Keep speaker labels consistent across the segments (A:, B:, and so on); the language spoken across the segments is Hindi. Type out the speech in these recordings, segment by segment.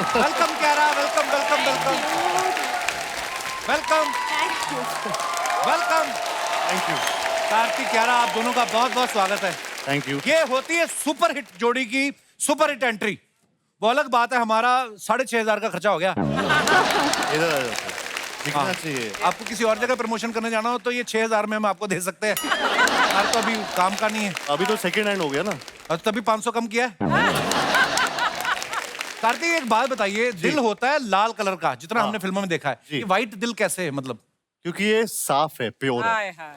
A: Welcome Kiara, welcome welcome welcome welcome welcome.
B: Thank you.
A: Kartik Kiara, आप दोनों का बहुत बहुत स्वागत है।
B: Thank you.
A: ये होती है सुपर हिट जोड़ी की सुपर हिट एंट्री। वो अलग बात है, हमारा 6,500 का खर्चा हो गया।
B: इधर आ जाओ, दिखना
A: हाँ।
B: चाहिए।
A: आपको किसी और जगह प्रमोशन करने जाना हो तो ये 6,000 में हम आपको दे सकते हैं। यार तो अभी काम का नहीं है।
B: अभी तो सेकंड हैंड हो गया ना।
A: और तभी 500 कम किया है। कार्तिक, एक बात बताइए, दिल होता है लाल कलर का, जितना
B: हाँ।
A: हमने फिल्मों में देखा है।
B: जी।
A: ये व्हाइट दिल कैसे है, मतलब?
B: क्योंकि ये साफ है, प्योर है।
C: हाय हाय।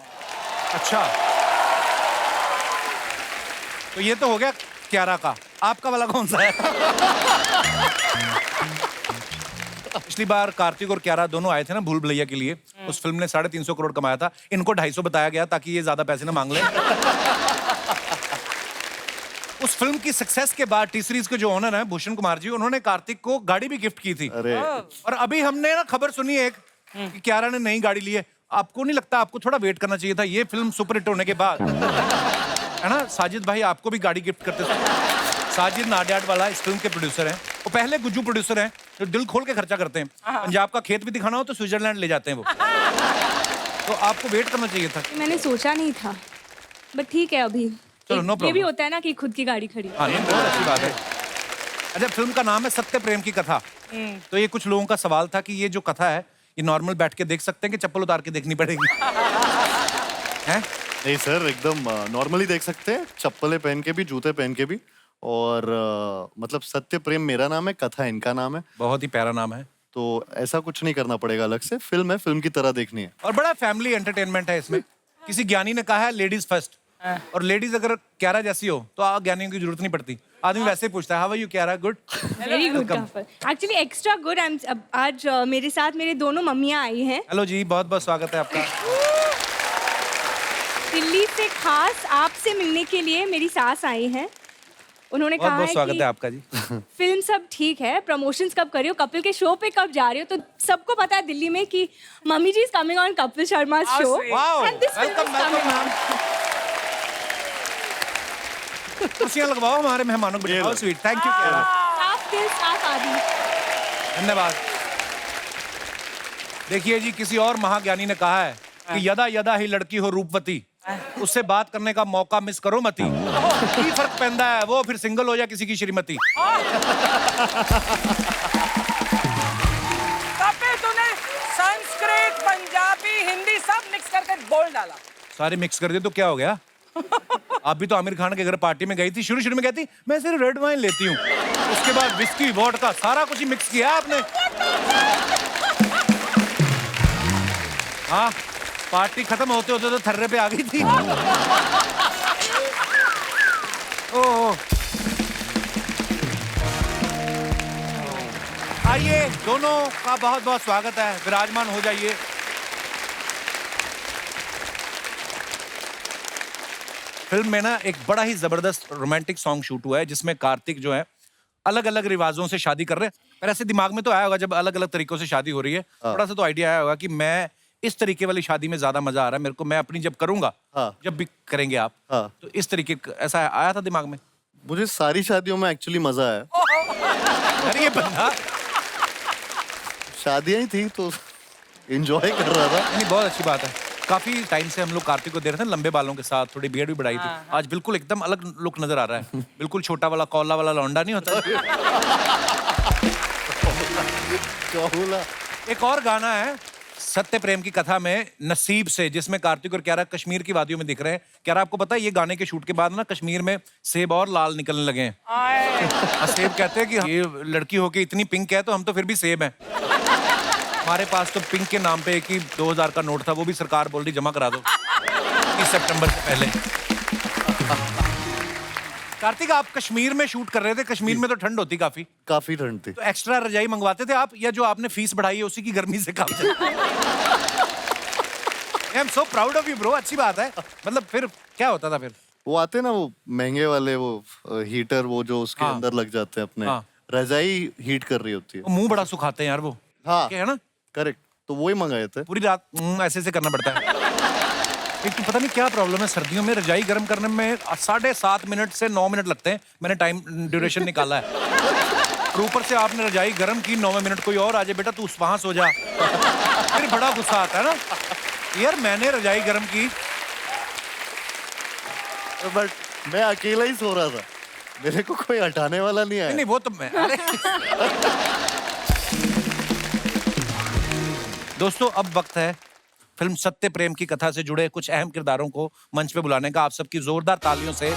A: अच्छा, तो ये तो हो गया क्यारा का। आपका वाला कौन सा है? पिछली बार कार्तिक और क्यारा दोनों आए थे ना भूल भुलैया के लिए। उस फिल्म ने 350 करोड़ कमाया था। इनको 250 बताया गया ताकि ये ज्यादा पैसे ना मांग ले। उस फिल्म की सक्सेस के बाद टी सीरीज के जो ओनर हैं भूषण कुमार जी, उन्होंने कार्तिक को गाड़ी भी गिफ्ट की थी।
B: अरे
A: और अभी हमने ना खबर सुनी एक कि क्यारा ने नई गाड़ी ली है। आपको नहीं लगता आपको थोड़ा वेट करना चाहिए था ये फिल्म सुपर हिट होने के बाद? है ना, साजिद भाई आपको भी गाड़ी गिफ्ट करते थे। साजिद नाडियाड वाला इस फिल्म के प्रोड्यूसर हैं। वो पहले गुज्जू प्रोड्यूसर हैं जो दिल खोल के खर्चा करते हैं। पंजाब का खेत भी दिखाना हो तो स्विट्जरलैंड ले जाते हैं वो। तो आपको वेट करना चाहिए था।
D: मैंने सोचा नहीं था, बट ठीक है अभी।
A: चलो, no
D: ये भी
A: problem।
D: होता है ना कि खुद की गाड़ी खड़ी।
A: हाँ, नहीं, बहुत अच्छी बात है। अच्छा, फिल्म का नाम है सत्य प्रेम की कथा। तो ये कुछ लोगों का सवाल था कि ये जो कथा है ये नॉर्मल बैठ के देख सकते हैं कि चप्पल उतार के देखनी पड़ेगी? हैं?
B: नहीं सर, एकदम नॉर्मली देख सकते हैं, चप्पलें पहन के भी, जूते पहन के भी। और मतलब सत्य प्रेम मेरा नाम है, कथा इनका नाम है।
A: बहुत ही प्यारा नाम है।
B: तो ऐसा कुछ नहीं करना पड़ेगा अलग से, फिल्म है, फिल्म की तरह देखनी है।
A: और बड़ा फैमिली एंटरटेनमेंट है इसमें। किसी ज्ञानी ने कहा है लेडीज फर्स्ट, और लेडीज अगर क्यारा जैसी हो तो ज्ञानियों की जरूरत नहीं पड़ती। आदमी वैसे ही पूछता है how are you Kiara, good?
D: Very good काफर। Actually extra good. आज मेरे साथ मेरे दोनों मम्मियाँ आई हैं
A: हेलो जी, बहुत बहुत स्वागत है आपका।
D: दिल्ली से, खास आपसे मिलने के लिए मेरी सास आई हैं। उन्होंने
A: बहुत
D: कहा
A: बहुत
D: है
A: स्वागत
D: कि
A: है आपका जी।
D: फिल्म सब ठीक है, प्रमोशंस कब कर रही हो, कपिल के शो पे कब जा रही हो? तो सबको पता है दिल्ली में कि mummy ji is coming on Kapil Sharma
C: How
D: show
C: sweet.
A: Wow,
D: and this film
A: welcome
D: is coming on.
A: कुर्सियां लगवाओ, हमारे मेहमानों को बिठाओ। स्वीट, थैंक यू क्यारा,
D: साफ दिल साफ आदमी।
A: धन्यवाद। देखिए जी, किसी और महाज्ञानी ने कहा है कि यदा यदा ही लड़की हो रूपवती, उससे बात करने का मौका मिस करो मती। की फर्क पैंदा है वो फिर सिंगल हो या किसी की श्रीमती।
C: कपिल, तूने संस्कृत, पंजाबी, हिंदी सब मिक्स करके बोल डाला।
A: सारे मिक्स कर दिए तो क्या हो गया? आप भी तो आमिर खान के घर पार्टी में गई थी, शुरू शुरू में कहती मैं सिर्फ रेड वाइन लेती हूँ, उसके बाद विस्की वोडका सारा कुछ ही मिक्स किया है आपने। हाँ, पार्टी खत्म होते होते तो थर्रे पे आ गई थी। ओह, आइए, दोनों का बहुत बहुत स्वागत है, विराजमान हो जाइए। फिल्म में ना एक बड़ा ही जबरदस्त रोमांटिक सॉन्ग शूट हुआ है जिसमें कार्तिक जो है अलग अलग रिवाजों से शादी कर रहे हैं। पर ऐसे दिमाग में तो आया होगा जब अलग अलग तरीकों से शादी हो रही है, थोड़ा सा तो आइडिया आया होगा कि मैं इस तरीके वाली शादी में ज्यादा मजा आ रहा है मेरे को, मैं अपनी जब करूंगा,
B: हाँ।
A: जब भी करेंगे आप,
B: हाँ।
A: तो इस तरीके ऐसा आया था दिमाग में?
B: मुझे सारी शादियों में एक्चुअली मजा आया।
A: अरे ये बंदा
B: शादियां ही थी तो एंजॉय कर रहा था।
A: नहीं, बहुत अच्छी बात है। काफी टाइम से हम लोग कार्तिक को देख रहे थे लंबे बालों के साथ, थोड़ी बियर्ड भी बढ़ाई थी। आज बिल्कुल एकदम अलग लुक नजर आ रहा है। बिल्कुल छोटा वाला कौला वाला लौंडा नहीं होता।
B: क्या बोला?
A: एक और गाना है सत्य प्रेम की कथा में, नसीब से, जिसमें कार्तिक और क्यारा कश्मीर की वादियों में दिख रहे हैं। क्यारा, आपको पता है ये गाने के शूट के बाद ना कश्मीर में सेब और लाल निकलने लगे हैं। सेब कहते हैं कि ये लड़की होके इतनी पिंक है तो हम तो फिर भी सेब हैं। हमारे पास तो पिंक के नाम पे एक ही 2000 का नोट था, वो भी सरकार बोल रही जमा करा दो 30 सितंबर से पहले। कार्तिक, आप कश्मीर में शूट कर रहे थे, कश्मीर में तो ठंड होती काफी
B: ठंड थी।
A: तो एक्स्ट्रा रजाई मंगवाते थे आप, या जो आपने फीस बढ़ाई है उसी की गर्मी से काम चला? I am so proud of you bro, अच्छी बात है। मतलब फिर क्या होता था फिर?
B: वो आते ना वो महंगे वाले वो हीटर, वो जो उसके
A: हाँ।
B: अंदर लग जाते हैं अपने,
A: हाँ।
B: रजाई हीट कर रही होती है।
A: वो मुंह बड़ा सुखाते हैं यार वो।
B: हाँ,
A: क्या है ना,
B: करेक्ट। तो वही मंगाए थे।
A: पूरी रात ऐसे ऐसे करना पड़ता है। एक तो पता नहीं क्या प्रॉब्लम है, सर्दियों में रजाई गर्म करने में 7.5 मिनट से 9 मिनट लगते हैं। मैंने टाइम ड्यूरेशन निकाला है। और ऊपर से आपने रजाई गर्म की 9वें मिनट कोई और आ जाए बेटा तू वहां सो जा, फिर बड़ा गुस्सा आता है ना यार मैंने रजाई गर्म की।
B: बट मैं अकेला ही सो रहा था, मेरे को कोई हटाने वाला नहीं आया।
A: नहीं वो तो मैं अरे दोस्तों अब वक्त है फिल्म सत्य प्रेम की कथा से जुड़े कुछ अहम किरदारों को मंच पे बुलाने का। आप सबकी जोरदार तालियों से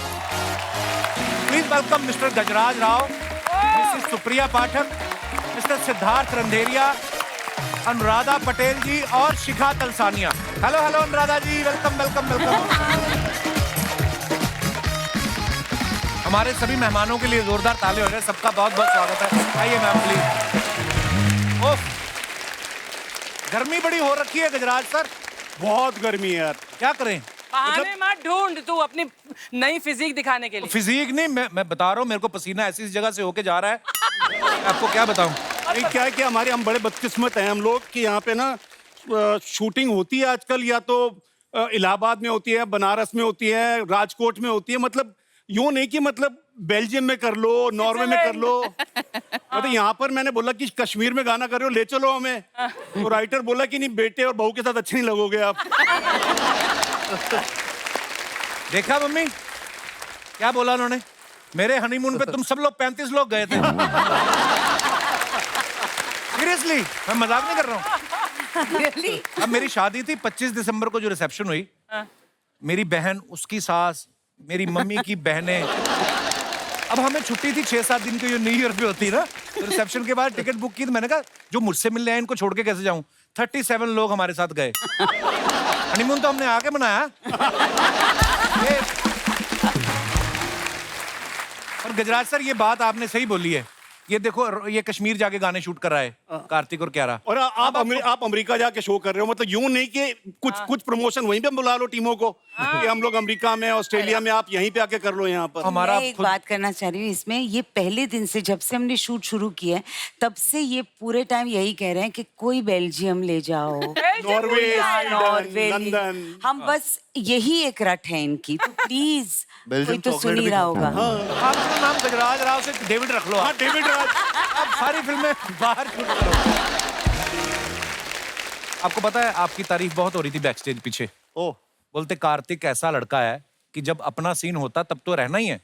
A: please welcome mister Gajraj Rao, mrs Supriya Pathak, mister Siddharth Randheria, Anuradha Patel ji और Shikha Talsania. Hello hello Anuradha ji, welcome welcome welcome. हमारे सभी मेहमानों के लिए जोरदार ताली हो जाए, सबका बहुत बहुत स्वागत है। आइए मैम प्लीज। ओह गर्मी बड़ी हो रखी है गजराज सर।
E: बहुत गर्मी है यार,
A: क्या करें?
C: बहाने मत ढूंढ तू अपनी नई फिजिक दिखाने के लिए।
A: फिजिक नहीं, मैं बता रहा हूँ मेरे को पसीना ऐसी जगह से होके जा रहा है आपको क्या बताऊं।
E: ये क्या है कि हमारे हम बड़े बदकिस्मत हैं हम लोग कि यहाँ पे ना शूटिंग होती है आजकल, या तो इलाहाबाद में होती है, बनारस में होती है, राजकोट में होती है, मतलब यूं नहीं कि मतलब बेल्जियम में कर लो, नॉर्वे में कर लो। मतलब यहाँ पर मैंने बोला कि कश्मीर में गाना कर रहे हो, ले चलो हमें, तो राइटर बोला कि नहीं बेटे और बहू के साथ अच्छे नहीं लगोगे आप।
A: देखा मम्मी क्या बोला उन्होंने, मेरे हनीमून पे तुम सब लोग 35 लोग गए थे। सीरियसली मैं मजाक नहीं कर रहा हूँ। अब मेरी शादी थी 25 दिसंबर को, जो रिसेप्शन हुई, मेरी बहन, उसकी सास, मेरी मम्मी की बहनें, अब हमें छुट्टी थी 6-7 दिन की, जो न्यू ईयर पे होती ना, तो रिसेप्शन के बाद टिकट बुक की, तो मैंने कहा जो मुझसे मिलने आए इनको छोड़ के कैसे जाऊं। 37 लोग हमारे साथ गए। हनीमून तो हमने आके मनाया। और गजराज सर ये बात आपने सही बोली है, ये देखो ये कश्मीर जाके गाने शूट कर रहा है कार्तिक और क्यारा,
E: और आप अमेरिका जाके शो कर रहे हो, मतलब यूं नहीं कि कुछ प्रमोशन वहीं पे बुला लो टीमों को कि हम लोग अमेरिका में, ऑस्ट्रेलिया में, आप यहीं पे आके कर लो यहाँ पर।
A: हमारा
F: मैं एक बात करना चाह रही हूँ इसमें, ये पहले दिन से जब से हमने शूट शुरू किया है तब से ये पूरे टाइम यही कह रहे हैं कि कोई बेल्जियम ले जाओ,
E: नॉर्वे,
F: नॉर्वे,
E: लंदन।
F: हम बस यही एक रट है इनकी, तो प्लीज कोई
B: बेल्जियम
F: तो सुन
B: चॉकलेट
F: ही
B: भी
F: रहा
B: खाता
F: होगा।
A: आपका नाम गजराज राव से डेविड रख लो।
E: हाँ, डेविड राज।
A: आप सारी फिल्में बाहर शूट करो। आपको पता है आपकी तारीफ बहुत हो रही थी बैक स्टेज पीछे,
B: ओह
A: बोलते कार्तिक ऐसा लड़का है कि जब अपना सीन होता तब तो रहना ही है,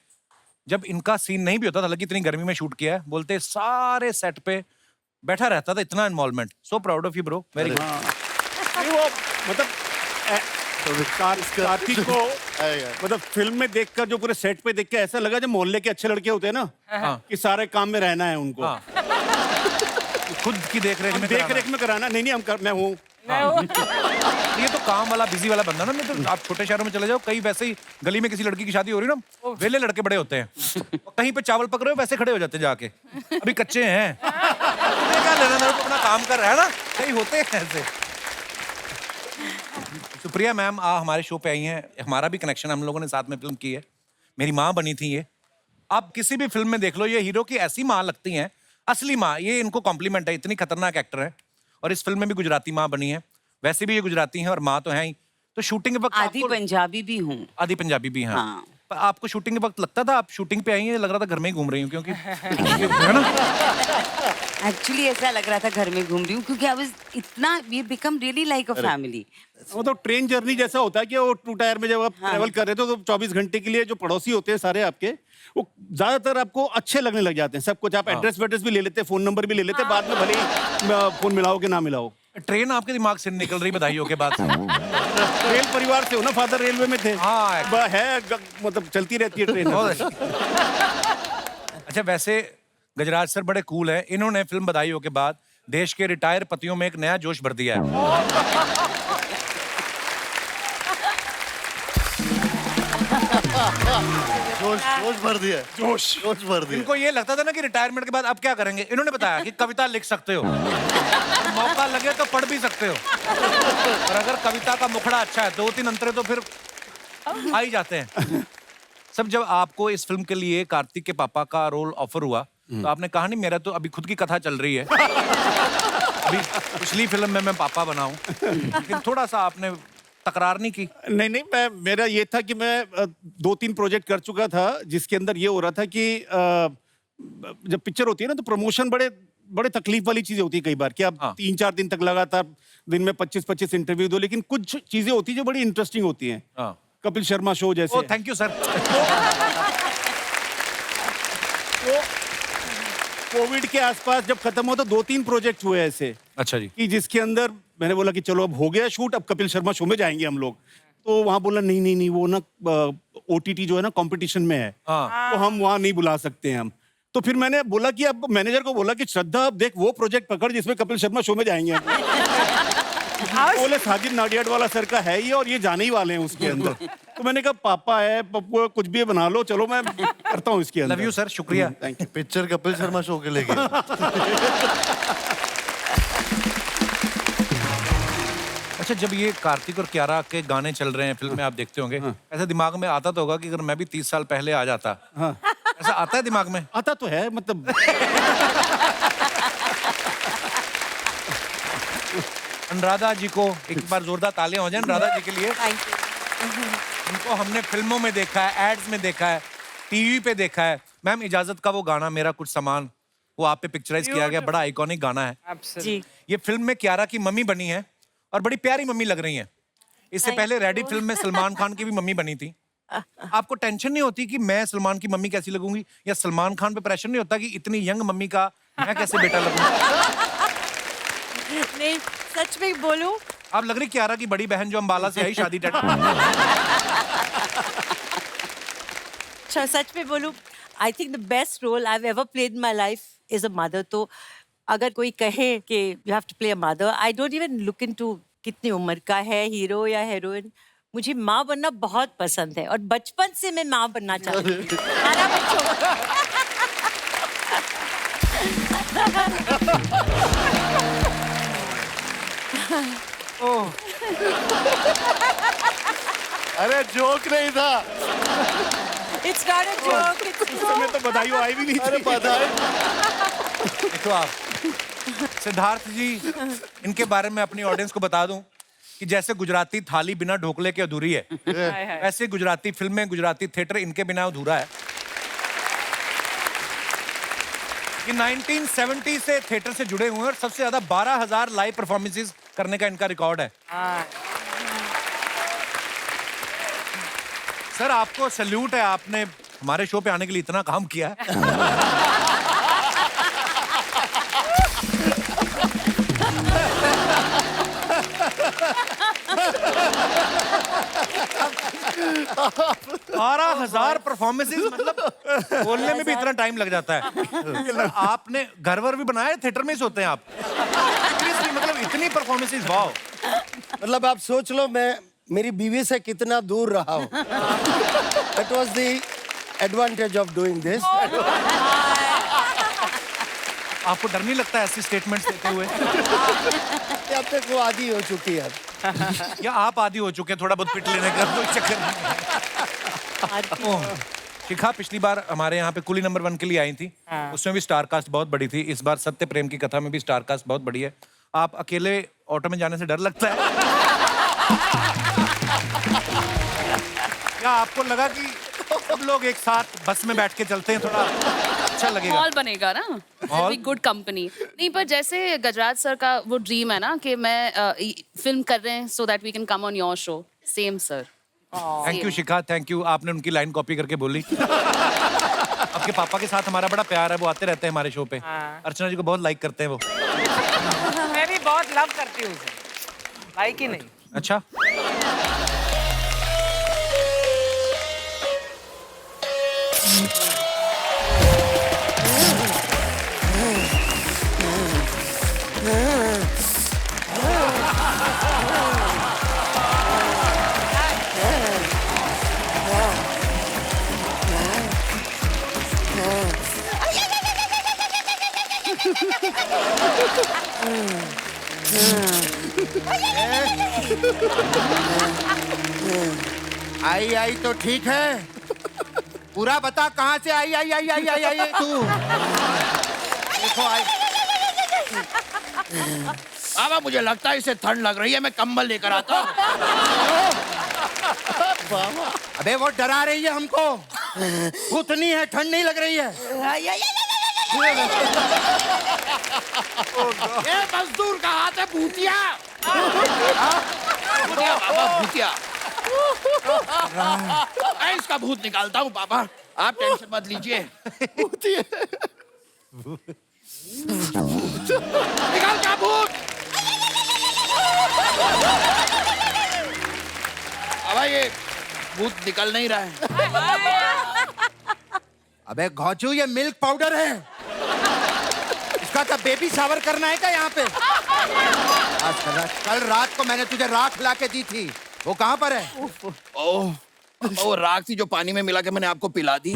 A: जब इनका सीन नहीं भी होता था, हालांकि इतनी गर्मी में शूट किया है, बोलते सारे सेट पे बैठा रहता था, इतना involvement. So proud of you bro, very good.
E: नहीं, वो मतलब कार्तिक को मतलब फिल्म में देखकर, जो पूरे सेट पे देख के ऐसा लगा जब मोहल्ले के अच्छे लड़के होते हैं ना, कि सारे काम में रहना है उनको,
A: खुद की देख रेख में
E: कराना। नहीं मैं हूँ।
A: ये तो काम वाला बिजी वाला बंदा ना। नहीं तो आप छोटे शहरों में चले जाओ, कहीं वैसे ही गली में किसी लड़की की शादी हो रही ना, वेले लड़के बड़े होते हैं, कहीं पे चावल पक रहे हो वैसे खड़े हो जाते जाके, अभी कच्चे हैं, क्या लेना देना, अपना काम कर रहा है ना, कहीं होते हैं ऐसे। सुप्रिया मैम हमारे शो पे आई हैं, हमारा भी कनेक्शन, हम लोगों ने साथ में फिल्म की है, मेरी माँ बनी थी ये। आप किसी भी फिल्म में देख लो, ये हीरो की ऐसी माँ लगती हैं, असली माँ, ये इनको कॉम्प्लीमेंट है, इतनी खतरनाक एक्टर है। और इस फिल्म में भी गुजराती माँ बनी है, वैसे भी ये गुजराती हैं और माँ तो है ही। तो शूटिंग के वक्त
F: आधी पंजाबी भी हूँ।
A: आधी पंजाबी भी हैं।
F: हाँ।
A: पर आपको शूटिंग के वक्त लगता था आप शूटिंग पे आई हैं, लग रहा था घर में ही घूम रही हूँ, क्योंकि है ना?
F: एक्चुअली ऐसा लग रहा था घर में घूम रही हूँ, क्योंकि आई वाज इतना, we become really like a family.
E: वो तो ट्रेन जर्नी जैसा होता है कि वो 2 टायर में जब आप ट्रेवल कर रहे थे तो 24 घंटे के लिए जो पड़ोसी होते हैं सारे आपके, वो ज्यादातर आपको अच्छे लगने लग जाते हैं। सब कुछ आप एड्रेस वेड्रेस भी ले लेते हैं, फोन नंबर भी ले लेते हैं, बाद में भले ही फोन मिलाओ कि ना मिलाओ।
A: ट्रेन आपके दिमाग से निकल रही बधाइयों के बाद से।
E: रेल परिवार से हो ना, फादर रेलवे में थे।
A: हाँ,
E: मतलब चलती रहती है ट्रेन।
A: बहुत अच्छी। अच्छा वैसे गजराज सर बड़े कूल हैं, इन्होंने फिल्म बधाइयों के बाद देश के रिटायर पतियों में एक नया जोश भर दिया है।
B: जोश भर दिया, जोश भर दिया।
A: इनको ये लगता था ना कि रिटायरमेंट के बाद अब क्या करेंगे, इन्होंने बताया कि कविता लिख सकते हो, मौका लगे तो पढ़ भी सकते हो, और अगर कविता का मुखड़ा अच्छा है, 2-3 अंतरे तो फिर आ ही जाते हैं। सब जब आपको इस फिल्म के लिए कार्तिक के पापा का रोल ऑफर हुआ, तो आपने कहा नहीं मेरा तो अभी खुद की कथा चल रही है, अभी पिछली फिल्म में मैं पापा बना हूं, लेकिन थोड़ा सा आपने तकरार नहीं की?
E: नहीं, मेरा ये था कि मैं 2-3 प्रोजेक्ट कर चुका था जिसके अंदर ये हो रहा था कि जब पिक्चर होती है ना तो प्रमोशन बड़े बड़े तकलीफ वाली चीजें होती है कई बार कि आप
A: हाँ।
E: 3-4 दिन तक लगातार दिन में 25-25 इंटरव्यू दो, लेकिन कुछ चीजें होती है जो बड़ी इंटरेस्टिंग होती हैं।
A: हाँ।
E: कपिल शर्मा शो जैसे।
A: ओ थैंक यू सर।
E: कोविड के आसपास जब खत्म हो तो 2-3 प्रोजेक्ट हुए ऐसे
A: अच्छा जी।
E: कि जिसके अंदर मैंने बोला कि चलो अब हो गया शूट, अब कपिल शर्मा शो में जाएंगे हम लोग। तो वहां बोला नहीं वो ना OTT जो है ना कंपटीशन में है,
A: हाँ।
E: तो हम वहां नहीं बुला सकते हैं हम। तो फिर मैंने बोला कि अब मैनेजर को बोला कि श्रद्धा अब देख वो प्रोजेक्ट पकड़ जिसमें कपिल शर्मा शो में जाएंगे हम। बोले साजिद नाडियाडवाला सर का है ये और ये जाने ही वाले हैं उसके अंदर। तो मैंने कहा पापा है, पप्पू कुछ भी बना लो, चलो मैं करता हूँ इसके अंदर।
A: लव यू सर, शुक्रिया।
E: Thank you.
B: Picture Kapil Sharma show के लिए गए।
A: अच्छा, जब ये कार्तिक और कियारा के गाने चल रहे हैं फिल्म में, आप देखते होंगे, ऐसे दिमाग में आता तो होगा कि अगर मैं भी 30 साल पहले आ जाता।
E: हाँ।
A: ऐसा आता है दिमाग में?
E: आता तो है, मतलब
A: अनुराधा जी को एक बार जोरदार तालियां हो जाए अनुराधा जी के लिए। उनको हमने फिल्मों में देखा है, एड्स में देखा है, टीवी पे देखा है। मैम इजाजत का वो गाना मेरा कुछ सामान, वो आप पे पिक्चराइज किया गया, बड़ा आइकॉनिक गाना है।
C: जी।
A: ये फिल्म में कियारा की मम्मी बनी है और बड़ी प्यारी मम्मी लग रही है। इससे पहले रेडी फिल्म में सलमान खान की भी मम्मी बनी थी। आपको टेंशन नहीं होती कि मैं सलमान की मम्मी कैसी लगूंगी, या सलमान खान पे प्रेशर नहीं होता कि इतनी यंग मम्मी का मैं कैसे बेटा लगूंगा?
G: नहीं, सच में बोलूं,
A: आप लग रही कियारा की बड़ी बहन जो अंबाला से आई शादी
G: सच में बोलूं, I think the best role I have ever played in my life is a mother. तो अगर कोई कहे कि you have to play a mother, I don't even look into कितनी उम्र का है हीरो या हीरोइन। मुझे माँ बनना बहुत पसंद है और बचपन से मैं माँ बनना चाहती हूँ। खाना बच्चों
B: अरे जोक नहीं था।
G: It's not a joke, it's
E: समय तो बधाई आई भी नहीं
B: अरे
E: थी।
B: पता है।
A: देखो आप, सिद्धार्थ जी, इनके बारे में अपनी ऑडियंस को बता दूं कि जैसे गुजराती थाली बिना ढोकले के अधूरी है, वैसे गुजराती फिल्में, गुजराती थिएटर इनके बिना अधूरा है। ये 1970 से थिएटर से जुड़े हुए हैं और सबसे ज्यादा 12,000 लाइव परफॉर्मेंसेस करने का इनका रिकॉर्ड है। सर आपको सैल्यूट है, आपने हमारे शो पे आने के लिए इतना काम किया है। बारह 12,000 परफॉर्मेंसेस, मतलब बोलने में भी इतना टाइम लग जाता है। आपने घर वर भी बनाया, थिएटर में ही सोते हैं आप? Seriously, मतलब इतनी परफॉर्मेंसेस, वाओ।
H: मतलब आप सोच लो मैं मेरी बीवी से कितना दूर रहा हूँ। That was the advantage of doing this.
A: आपको डर नहीं लगता ऐसी स्टेटमेंट्स देते हुए?
H: अब तक वो आदी हो चुकी है।
A: या आप आदी हो चुके हैं थोड़ा बहुत पिट लेने का, कोई चक्कर नहीं। ओह, शिखा पिछली बार हमारे यहाँ पे कुली नंबर 1 के लिए आई थी, उसमें भी स्टार कास्ट बहुत बड़ी थी। इस बार सत्य प्रेम की कथा में भी स्टार कास्ट बहुत बड़ी है। आप अकेले ऑटो में जाने से डर लगता है? क्या आपको लगा कि सब लोग एक साथ बस में बैठ के चलते हैं, थोड़ा अच्छा लगेगा?
I: हॉल बनेगा ना, गुड कंपनी। नहीं, पर जैसे गजराज सर का वो ड्रीम है ना कि मैं फिल्म कर रहे हैं so that we can come on your show, same sir.
A: Thank you Shikha, thank you. आपने उनकी लाइन कॉपी करके बोली। आपके पापा के साथ हमारा बड़ा प्यार है, वो आते रहते हैं हमारे शो पे। अर्चना जी को बहुत लाइक करते हैं वो।
C: मैं भी बहुत लव करती हूँ उसे, लाइक ही नहीं।
A: अच्छा,
H: आई आई तो ठीक है, पूरा बता कहाँ से आई आई आई आई आई आई तू? देखो आई। बाबा मुझे लगता है इसे ठंड लग रही है, मैं कंबल लेकर आता हूँ। अबे वो डरा रही है हमको, भूतनी है, ठंड नहीं लग रही है।
J: ये मजदूर का हाथ है भूतिया। भूतिया बाबा भूतिया। मैं इसका भूत निकालता हूँ पापा, आप टेंशन मत लीजिए। निकाल क्या भूत? अब ये भूत निकल नहीं रहा है।
H: अबे घोचू, ये मिल्क पाउडर है। इसका तो बेबी शावर करना है क्या यहाँ पे? कल रात को मैंने तुझे राख ला के दी थी, वो कहाँ पर है?
J: ओह, वो राख थी जो पानी में मिला के मैंने आपको पिला दी।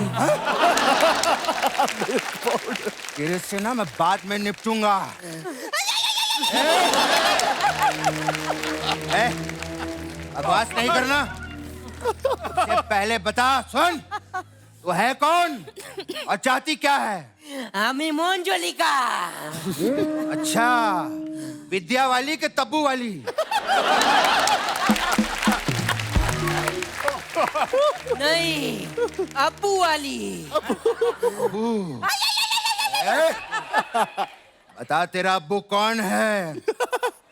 H: तेरे से ना मैं बाद में निपटूंगा। बकवास नहीं करना। इससे पहले बता, सुन, तू है कौन और चाहती क्या है?
F: हमें मंजुलिका।
H: अच्छा, विद्या वाली के तब्बू वाली?
F: नहीं, अब्बू वाली।
H: बता, तेरा अब्बू कौन है?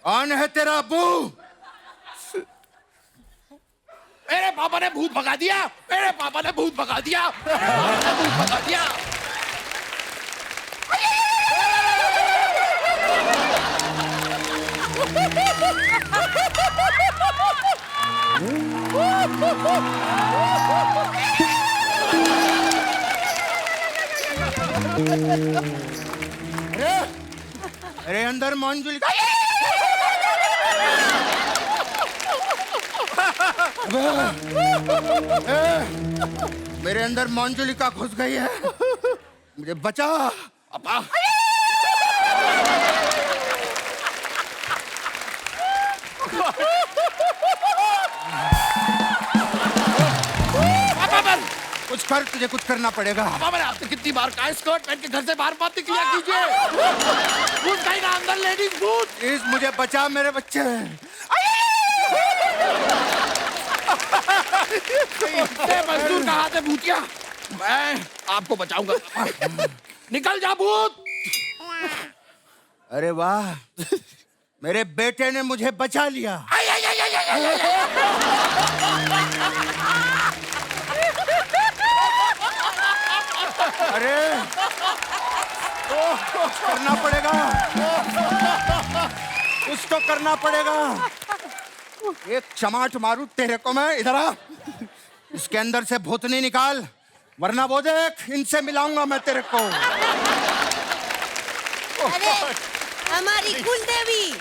H: कौन है तेरा अब्बू?
J: मेरे पापा ने भूत भगा दिया। मेरे पापा ने भूत भगा दिया। भूत भगा दिया।
H: अरे अंदर मंजुलिका। मेरे अंदर मंजुलिका घुस गई है, मुझे बचा।
J: पापा
H: कुछ कर, तुझे कुछ करना पड़ेगा।
J: पापा मैंने आपसे कितनी बार कहा स्कर्ट पहन के घर से बाहर मत निकलिया कीजिए। भूत कहीं ना अंदर, लेडीज भूत।
H: प्लीज मुझे बचा मेरे बच्चे।
J: मजदूर का हाथ है भूतिया, मैं आपको बचाऊंगा। निकल जा भूत।
H: अरे वाह, मेरे बेटे ने मुझे बचा लिया। अरे करना पड़ेगा, कुछ तो करना पड़ेगा। एक चमाट मारू तेरे को मैं। इधर आ, इसके अंदर से भूतनी निकाल, वरना वो देख, इनसे मिलाऊंगा मैं तेरे को।
F: अरे हमारी कुल देवी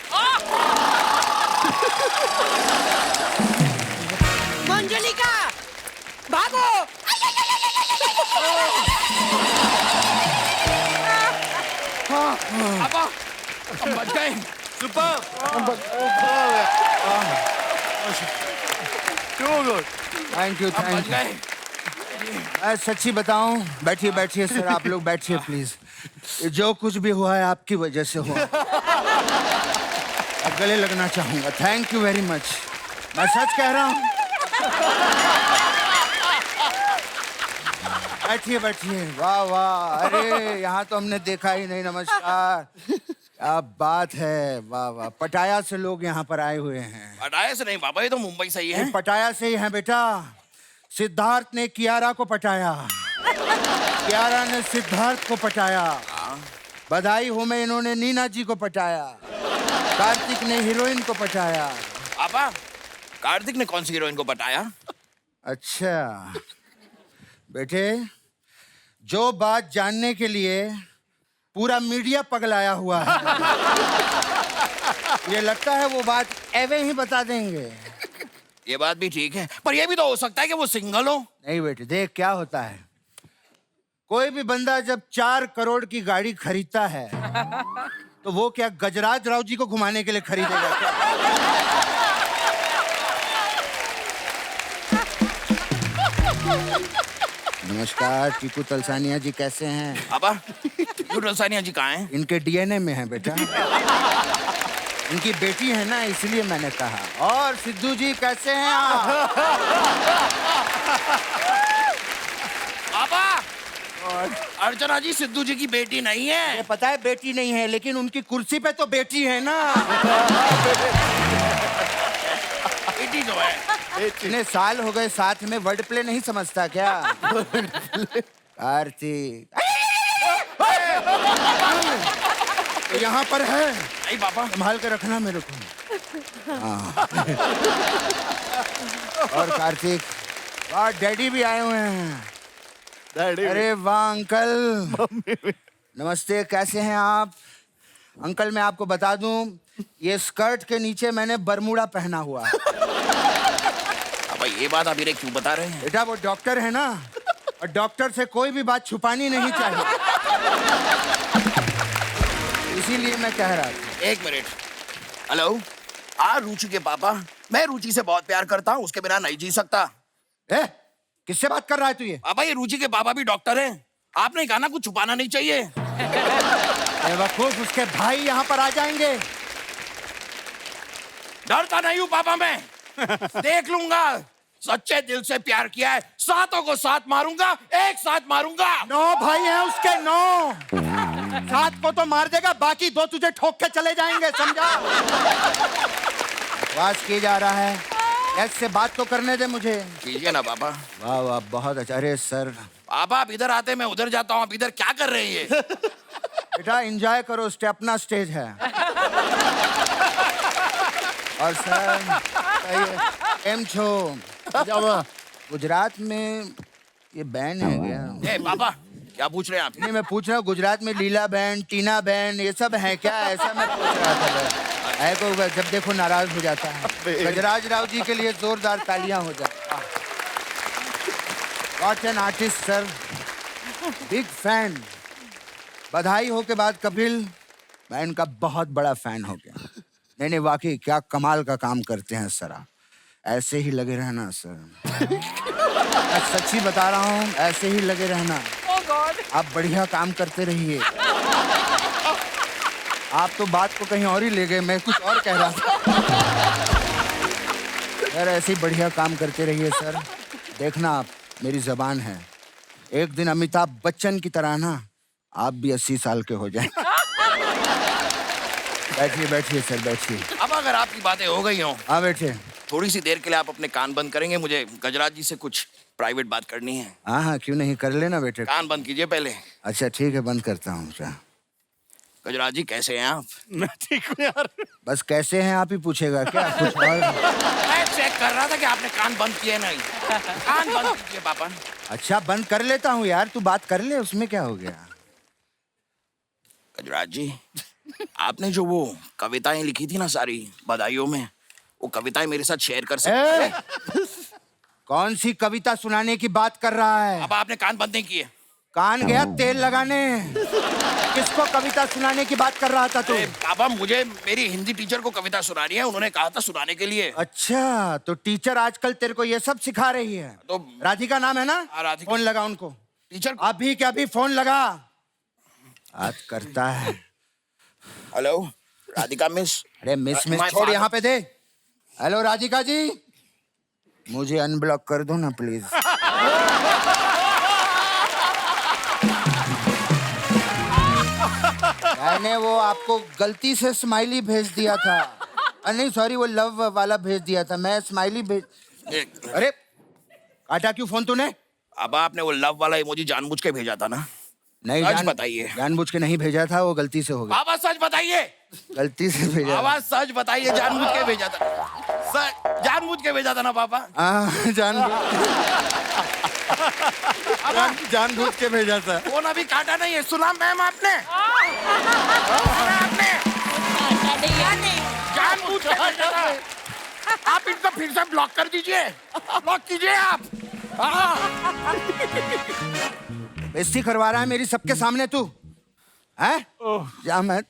F: मंजुलिका, भागो।
J: पापा हम बच गए।
B: सुपर।
H: थैंक यू,
J: हम बच
H: थैंक यू।
J: गए।
H: मैं सच्ची बताऊं, बैठिए बैठिए सर, आप लोग बैठिए प्लीज। ये जो कुछ भी हुआ है आपकी वजह से हुआ। अब गले लगना चाहूंगा। थैंक यू वेरी मच, मैं सच कह रहा हूँ। बैठिए बैठिए। वाह वाह, अरे यहाँ तो हमने देखा ही नहीं। नमस्कार, क्या बात है। वाह वाह, पटाया से लोग यहाँ पर आए हुए हैं।
J: पटाया से नहीं पापा, ये तो मुंबई से ही है।
H: पटाया से ही है बेटा। सिद्धार्थ ने कियारा को पटाया, कियारा ने सिद्धार्थ को पटाया। बधाई हो में इन्होंने नीना जी को पटाया। कार्तिक ने हीरोइन को पटाया।
J: पापा कार्तिक ने कौन सी हीरोइन को पटाया?
H: अच्छा बेटे, जो बात जानने के लिए पूरा मीडिया पगलाया हुआ है, ये लगता है वो बात एवे ही बता देंगे।
J: ये बात भी ठीक है, पर ये भी तो हो सकता है कि वो सिंगल हो।
H: नहीं बेटे, देख क्या होता है। कोई भी बंदा जब 4 करोड़ की गाड़ी खरीदता है तो वो क्या गजराज राव जी को घुमाने के लिए खरीदेगा क्या? नमस्कार, टीकू तलसानिया जी कैसे हैं?
J: पापा सानिया जी कहाँ हैं?
H: इनके डीएनए में है बेटा। इनकी बेटी है ना, इसलिए मैंने कहा। और सिद्धू जी कैसे हैं आप?
J: पापा अर्चना जी सिद्धू जी की बेटी नहीं है।
H: ये पता है बेटी नहीं है, लेकिन उनकी कुर्सी पे तो बेटी है ना।
J: बेटी तो है।
H: इतने साल हो गए साथ में, वर्ड प्ले नहीं समझता क्या? कार्तिक तो यहाँ पर है।
J: नहीं पापा।
H: संभाल के रखना मेरे को। हाँ। और कार्तिक, वाह डैडी भी आए हुए हैं।
B: डैडी
H: अरे वाह अंकल, नमस्ते, कैसे हैं आप? अंकल मैं आपको बता दूं, ये स्कर्ट के नीचे मैंने बरमूडा पहना हुआ है।
J: पापा ये बात आप क्यों बता रहे हैं?
H: बेटा वो डॉक्टर है ना, और डॉक्टर से कोई भी बात छुपानी नहीं चाहिए, इसीलिए मैं कह रहा था।
J: एक मिनट। हेलो, रुचि के पापा, मैं रुचि से बहुत प्यार करता हूँ, उसके बिना नहीं जी सकता।
H: किससे बात कर रहा है तू ये?
J: पापा ये रुचि के पापा भी डॉक्टर हैं। आपने कहा ना कुछ छुपाना नहीं चाहिए।
H: बेवकूफ, उसके भाई यहाँ पर आ जाएंगे।
J: डरता नहीं हूँ पापा मैं, देख लूंगा। सच्चे दिल से प्यार किया है, सातों को साथ मारूंगा, एक साथ मारूंगा।
H: 9 भाई हैं उसके, 9। 7 को तो मार देगा, बाकी 2 तुझे ठोक के चले जाएंगे, समझा? बकवास किया जा रहा है, ऐसे बात तो करने दे मुझे।
J: कीजिए ना पापा।
H: वाह वाह, बहुत अच्छा। अरे सर
J: पापा आप इधर आते मैं उधर जाता हूँ, आप इधर क्या कर रहे हैं?
H: बेटा एंजॉय करो, अपना स्टेज है। और सर एम छो, जब गुजरात में ये बैंड है क्या?
J: पापा क्या पूछ रहे हैं आप?
H: नहीं मैं पूछ रहा हूँ, गुजरात में लीला बैंड, टीना बैंड, ये सब है क्या? ऐसा मैं पूछ रहा था। है को जब देखो नाराज हो जाता है। गजराज राव जी के लिए जोरदार तालियां हो जाए। What an artist sir, big fan. बधाई हो के बाद कपिल, मैं इनका बहुत बड़ा फैन हो गया। नहीं वाकई क्या कमाल का काम करते हैं सर आप, ऐसे ही लगे रहना सर। मैं सच्ची बता रहा हूँ, ऐसे ही लगे रहना। आप बढ़िया काम करते रहिए। आप तो बात को कहीं और ही ले गए, मैं कुछ और कह रहा था। सर ऐसे ही बढ़िया काम करते रहिए सर। देखना आप, मेरी जबान है, एक दिन अमिताभ बच्चन की तरह ना आप भी 80 साल के हो जाएं। बैठिए बैठिए सर, बैठिए।
J: अब अगर आपकी बातें हो गई हों,
H: हाँ बैठिए।
J: थोड़ी सी देर के लिए आप अपने कान बंद करेंगे, मुझे गजराज जी से कुछ प्राइवेट बात करनी है।
H: हाँ हाँ क्यों नहीं, कर लेना बेटे।
J: कान बंद कीजिए पहले।
H: अच्छा ठीक है, बंद करता हूँ।
J: गजराज जी कैसे हैं आप?
E: मैं ठीक हूँ यार।
H: बस कैसे हैं आप ही पूछेगा क्या, कुछ और?
J: मैं चेक कर रहा था कि आपने कान बंद किए नहीं। कान बंद कीजिए पापा।
H: अच्छा बंद कर लेता हूँ यार, तू बात कर ले, उसमें क्या हो गया।
J: गजराज जी, आपने जो वो कविताएं लिखी थी ना सारी बधाइयों में, वो कविताएं मेरे साथ शेयर कर सकते हैं?
H: कौन सी कविता सुनाने की बात कर रहा है?
J: अब आपने कान बंद नहीं किए।
H: कान गया तेल लगाने। किसको कविता सुनाने की बात कर रहा था तू?
J: पापा मुझे मेरी हिंदी टीचर को कविता सुनानी है, उन्होंने कहा था सुनाने के लिए।
H: अच्छा तो टीचर आजकल तेरे को ये सब सिखा रही है?
J: तो
H: राधिका नाम है ना?
J: राधिका।
H: फोन लगा उनको
J: टीचर।
H: अभी के अभी फोन लगा। बात करता है।
J: Hello Radhika miss.
H: अरे मिस छोड़, यहाँ पे दे। हेलो राधिका जी, मुझे अनब्लॉक कर दो ना प्लीज। मैंने वो आपको गलती से स्माइली भेज दिया था। नहीं सॉरी, वो लव वाला भेज दिया था, मैं स्माइली भेज। अरे काटा क्यों फोन तूने?
J: अब आपने वो लव वाला इमोजी जानबूझ के भेजा था ना?
H: नहीं
J: सच बताइए।
H: जानबूझ के नहीं भेजा था, वो गलती से हो गया।
J: बाबा सच बताइए।
H: गलती से भेजा।
J: बाबा सच बताइए, जानबूझ के भेजा था? जानबूझ के भेजा था ना पापा?
H: जानबूझ के भेजा था।
J: फोन अभी काटा नहीं है, सुना मैम आपने? जानबूझ के भेजा था। आप इनको फिर से ब्लॉक कर दीजिए, ब्लॉक कीजिए आप।
H: बेइज्जती करवा रहा है मेरी सबके सामने तू, हैं? या मैं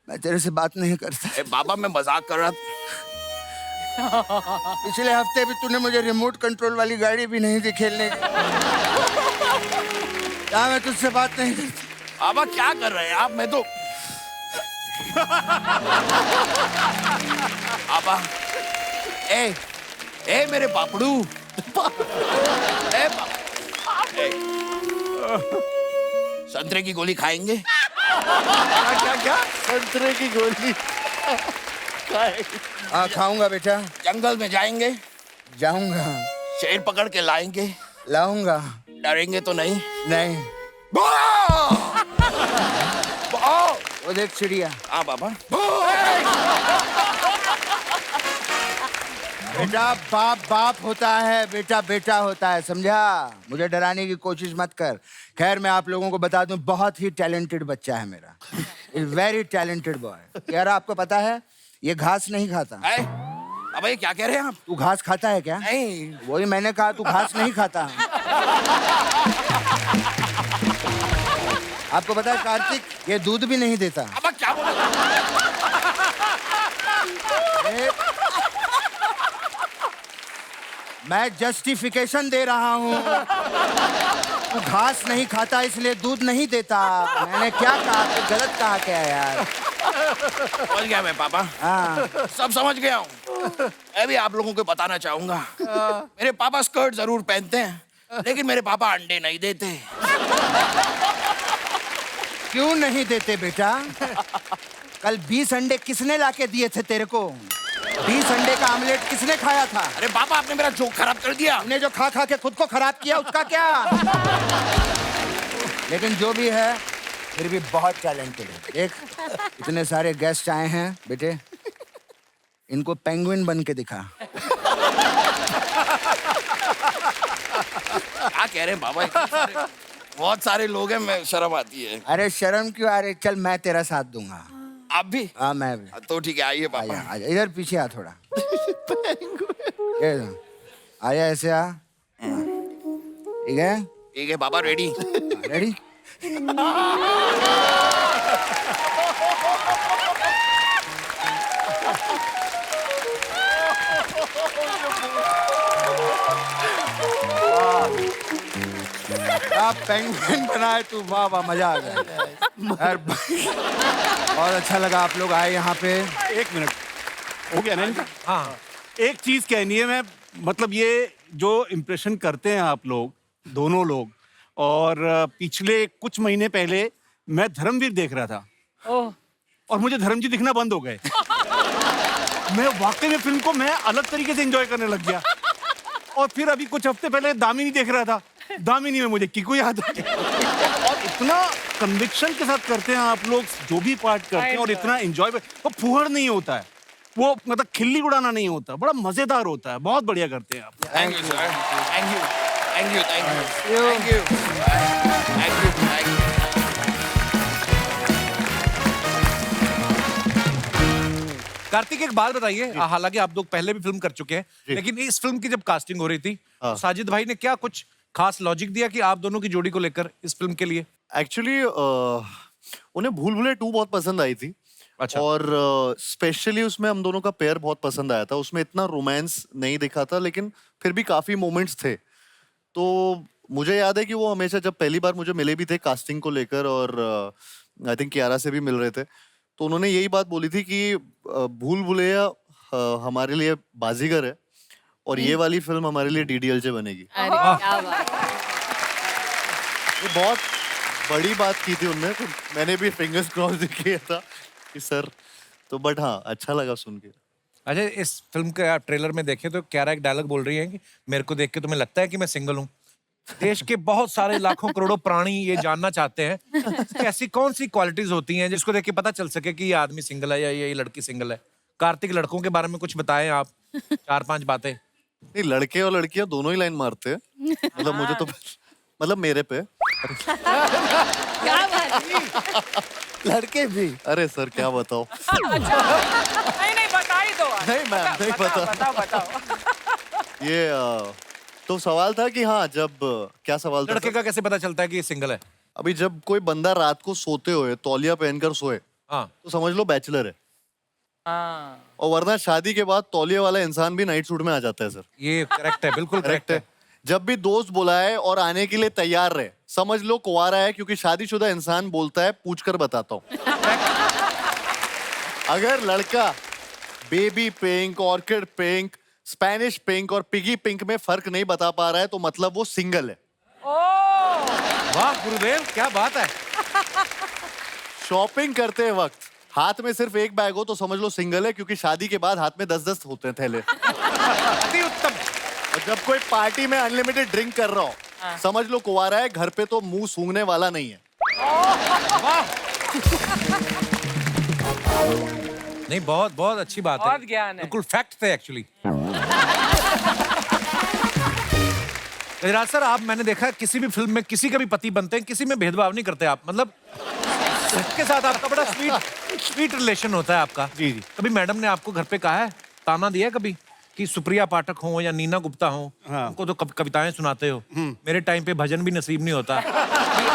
H: तेरे से बात नहीं करता।
J: बाबा मैं मजाक कर रहा था।
H: पिछले हफ्ते भी तूने मुझे रिमोट कंट्रोल वाली गाड़ी भी नहीं दी खेलने की। या मैं तुझसे बात नहीं करता।
J: बाबा क्या कर रहे हैं आप? मैं तो बाबा ए मेरे पापड़ू। संतरे की गोली खाएंगे?
B: क्या क्या संतरे की गोली
H: हाँ खाऊंगा बेटा,
J: जंगल में जाएंगे?
H: जाऊंगा,
J: शेर पकड़ के लाएंगे?
H: लाऊंगा।
J: डरेंगे तो नहीं?
H: नहीं,
J: वाह!
H: वो देख चिड़िया।
J: हाँ बाबा।
H: बेटा बाप बाप होता है, बेटा बेटा होता है, समझा? मुझे डराने की कोशिश मत कर। खैर मैं आप लोगों को बता दूं, बहुत ही टैलेंटेड बच्चा है मेरा, वेरी टैलेंटेड बॉय। यार आपको पता है ये घास नहीं खाता।
J: अब ये क्या कह रहे हैं आप?
H: तू घास खाता है क्या?
J: नहीं।
H: वही मैंने कहा, तू घास नहीं खाता। आपको पता है कार्तिक, ये दूध भी नहीं देता।
J: अब क्या बोला?
H: मैं जस्टिफिकेशन दे रहा हूँ। तू घास नहीं खाता इसलिए दूध नहीं देता। मैंने क्या कहा? तू गलत कहा क्या यार?
J: समझ गया मैं पापा।
H: हाँ।
J: सब समझ गया हूँ। मैं भी आप लोगों को बताना चाहूंगा, मेरे पापा स्कर्ट जरूर पहनते हैं, लेकिन मेरे पापा अंडे नहीं देते।
H: क्यों नहीं देते बेटा? कल 20 अंडे किसने लाके दिए थे तेरे को? 20 अंडे का आमलेट किसने खाया था?
J: अरे पापा आपने मेरा जोक खराब कर दिया।
H: हमने जो खा खा के खुद को खराब किया उसका क्या? लेकिन जो भी है फिर भी बहुत टैलेंटेड है। देख इतने सारे गेस्ट आए हैं बेटे, इनको पेंगुइन बन के दिखा।
J: क्या कह रहे हैं बाबा? बहुत सारे लोग हैं, मैं शर्म आती है।
H: अरे शर्म क्यों आ रही? चल मैं तेरा साथ दूंगा।
J: आप भी?
H: हाँ मैं भी।
J: तो ठीक है, आइए पापा।
H: आजा, आजा, इधर पीछे आ थोड़ा। आया ऐसे आ। ठीक है?
J: ठीक है पापा, रेडी?
H: रेडी? पेंगुइन बनाए तू, वाह वाह, मजा आ गया यार। बहुत अच्छा लगा आप लोग आए यहाँ पे।
E: एक मिनट हो गया ना इनका? हाँ, एक चीज कहनी है। मैं मतलब ये जो इम्प्रेशन करते हैं आप लोग दोनों लोग, और पिछले कुछ महीने पहले मैं धर्मवीर देख रहा था और मुझे धर्म जी दिखना बंद हो गए। मैं वाकई में फिल्म को मैं अलग तरीके से एंजॉय करने लग गया। और फिर अभी कुछ हफ्ते पहले दामिनी देख रहा था, दामिनी में मुझे किकू याद आ गया। और इतना कन्विक्शन के साथ करते हैं आप लोग जो भी पार्ट करते हैं, और इतना एंजॉय, वो फुहड़ नहीं होता है, वो मतलब खिल्ली उड़ाना नहीं होता, बड़ा मजेदार होता है। बहुत बढ़िया करते हैं आप।
J: Thank you sir, thank you, thank you, thank you, thank you, thank you, thank you.
A: Kartik एक बात बताइए, हालांकि आप लोग पहले भी फिल्म कर चुके हैं, लेकिन इस फिल्म की जब कास्टिंग हो रही थी, तो साजिद भाई ने क्या कुछ खास लॉजिक दिया कि आप दोनों की जोड़ी को लेकर इस फिल्म के लिए?
B: एक्चुअली उन्हें भूल भुलैया 2 बहुत पसंद आई थी।
A: अच्छा।
B: और स्पेशली उसमें हम दोनों का पेयर बहुत पसंद आया था। उसमें इतना रोमांस नहीं दिखा था, लेकिन फिर भी काफी मोमेंट्स थे। तो मुझे याद है कि वो हमेशा जब पहली बार मुझे मिले भी थे कास्टिंग को लेकर, और आई थिंक कियारा से भी मिल रहे थे, तो उन्होंने यही बात बोली थी कि भूल भुलैया हमारे लिए बाजीगर है और ये वाली फिल्म हमारे लिए डीडीएलजे बनेगी।
I: अरे क्या बात।
B: ये बहुत बड़ी बात की थी उनने, तो मैंने भी फिंगर्स क्रॉस किया था कि सर, तो बट हाँ अच्छा लगा सुन के।
A: अच्छा, इस फिल्म के आप ट्रेलर में देखें तो कियारा एक डायलॉग बोल रही है कि मेरे को देख के तुम्हें लगता है कि मैं सिंगल हूँ। देश के बहुत सारे लाखों करोड़ों प्राणी ये जानना चाहते हैं कि ऐसी कौन सी क्वालिटीज होती हैं जिसको देख के पता चल सके कि ये आदमी सिंगल है या ये लड़की सिंगल है। कार्तिक, लड़कों के बारे में कुछ बताएं आप, 4-5 बातें।
B: नहीं, लड़के और लड़कियां दोनों ही लाइन मारते हैं। मतलब मुझे तो मतलब मेरे पे
D: क्या बात?
H: लड़के भी?
B: अरे सर क्या बताओ।
C: नहीं बता ही दो।
B: नहीं मैम, नहीं पता।
C: बताओ।
B: ये तो सवाल था कि हाँ, जब क्या सवाल था?
A: लड़के का कैसे पता चलता है कि ये सिंगल है?
B: अभी जब कोई बंदा रात को सोते हुए तौलिया पहनकर सोए,
A: हाँ,
B: तो समझ लो बैचलर है। और वरना शादी के बाद तौलिया वाला इंसान भी नाइट सूट में आ जाता है सर।
A: ये करेक्ट है, बिल्कुल करेक्ट है।
B: जब भी दोस्त बुलाए और आने के लिए तैयार रहे, समझ लो कुंवारा है, क्योंकि शादीशुदा इंसान बोलता है पूछ कर बताता हूँ। अगर लड़का baby pink, orchid pink, Spanish pink और पिगी पिंक में फर्क नहीं बता पा रहा है, तो मतलब वो सिंगल है।
A: वाह गुरुदेव, क्या बात है।
B: शॉपिंग करते वक्त हाथ में सिर्फ एक बैग हो तो समझ लो सिंगल है, क्योंकि शादी के बाद हाथ में 10-10 होते हैं थैले।
A: अति उत्तम।
B: और जब कोई पार्टी में अनलिमिटेड ड्रिंक कर रहा हो, समझ लो कुंवारा है, घर पे तो मुंह सूंघने वाला नहीं है।
A: नहीं, बहुत बहुत अच्छी बात है।
C: बहुत ज्ञान है।
A: बिल्कुल फैक्ट थे एक्चुअली। गजराज सर, आप, मैंने देखा है किसी भी फिल्म में किसी का भी पति बनते हैं, किसी में भेदभाव नहीं करते आप, मतलब सबके साथ आपका बड़ा स्वीट रिलेशन होता है आपका।
E: जी जी।
A: कभी मैडम ने आपको घर पे कहा है, ताना दिया है कभी कि सुप्रिया पाठक हो या नीना गुप्ता हो,
E: हाँ।
A: उनको तो कविताएं सुनाते हो, मेरे टाइम पे भजन भी नसीब नहीं होता,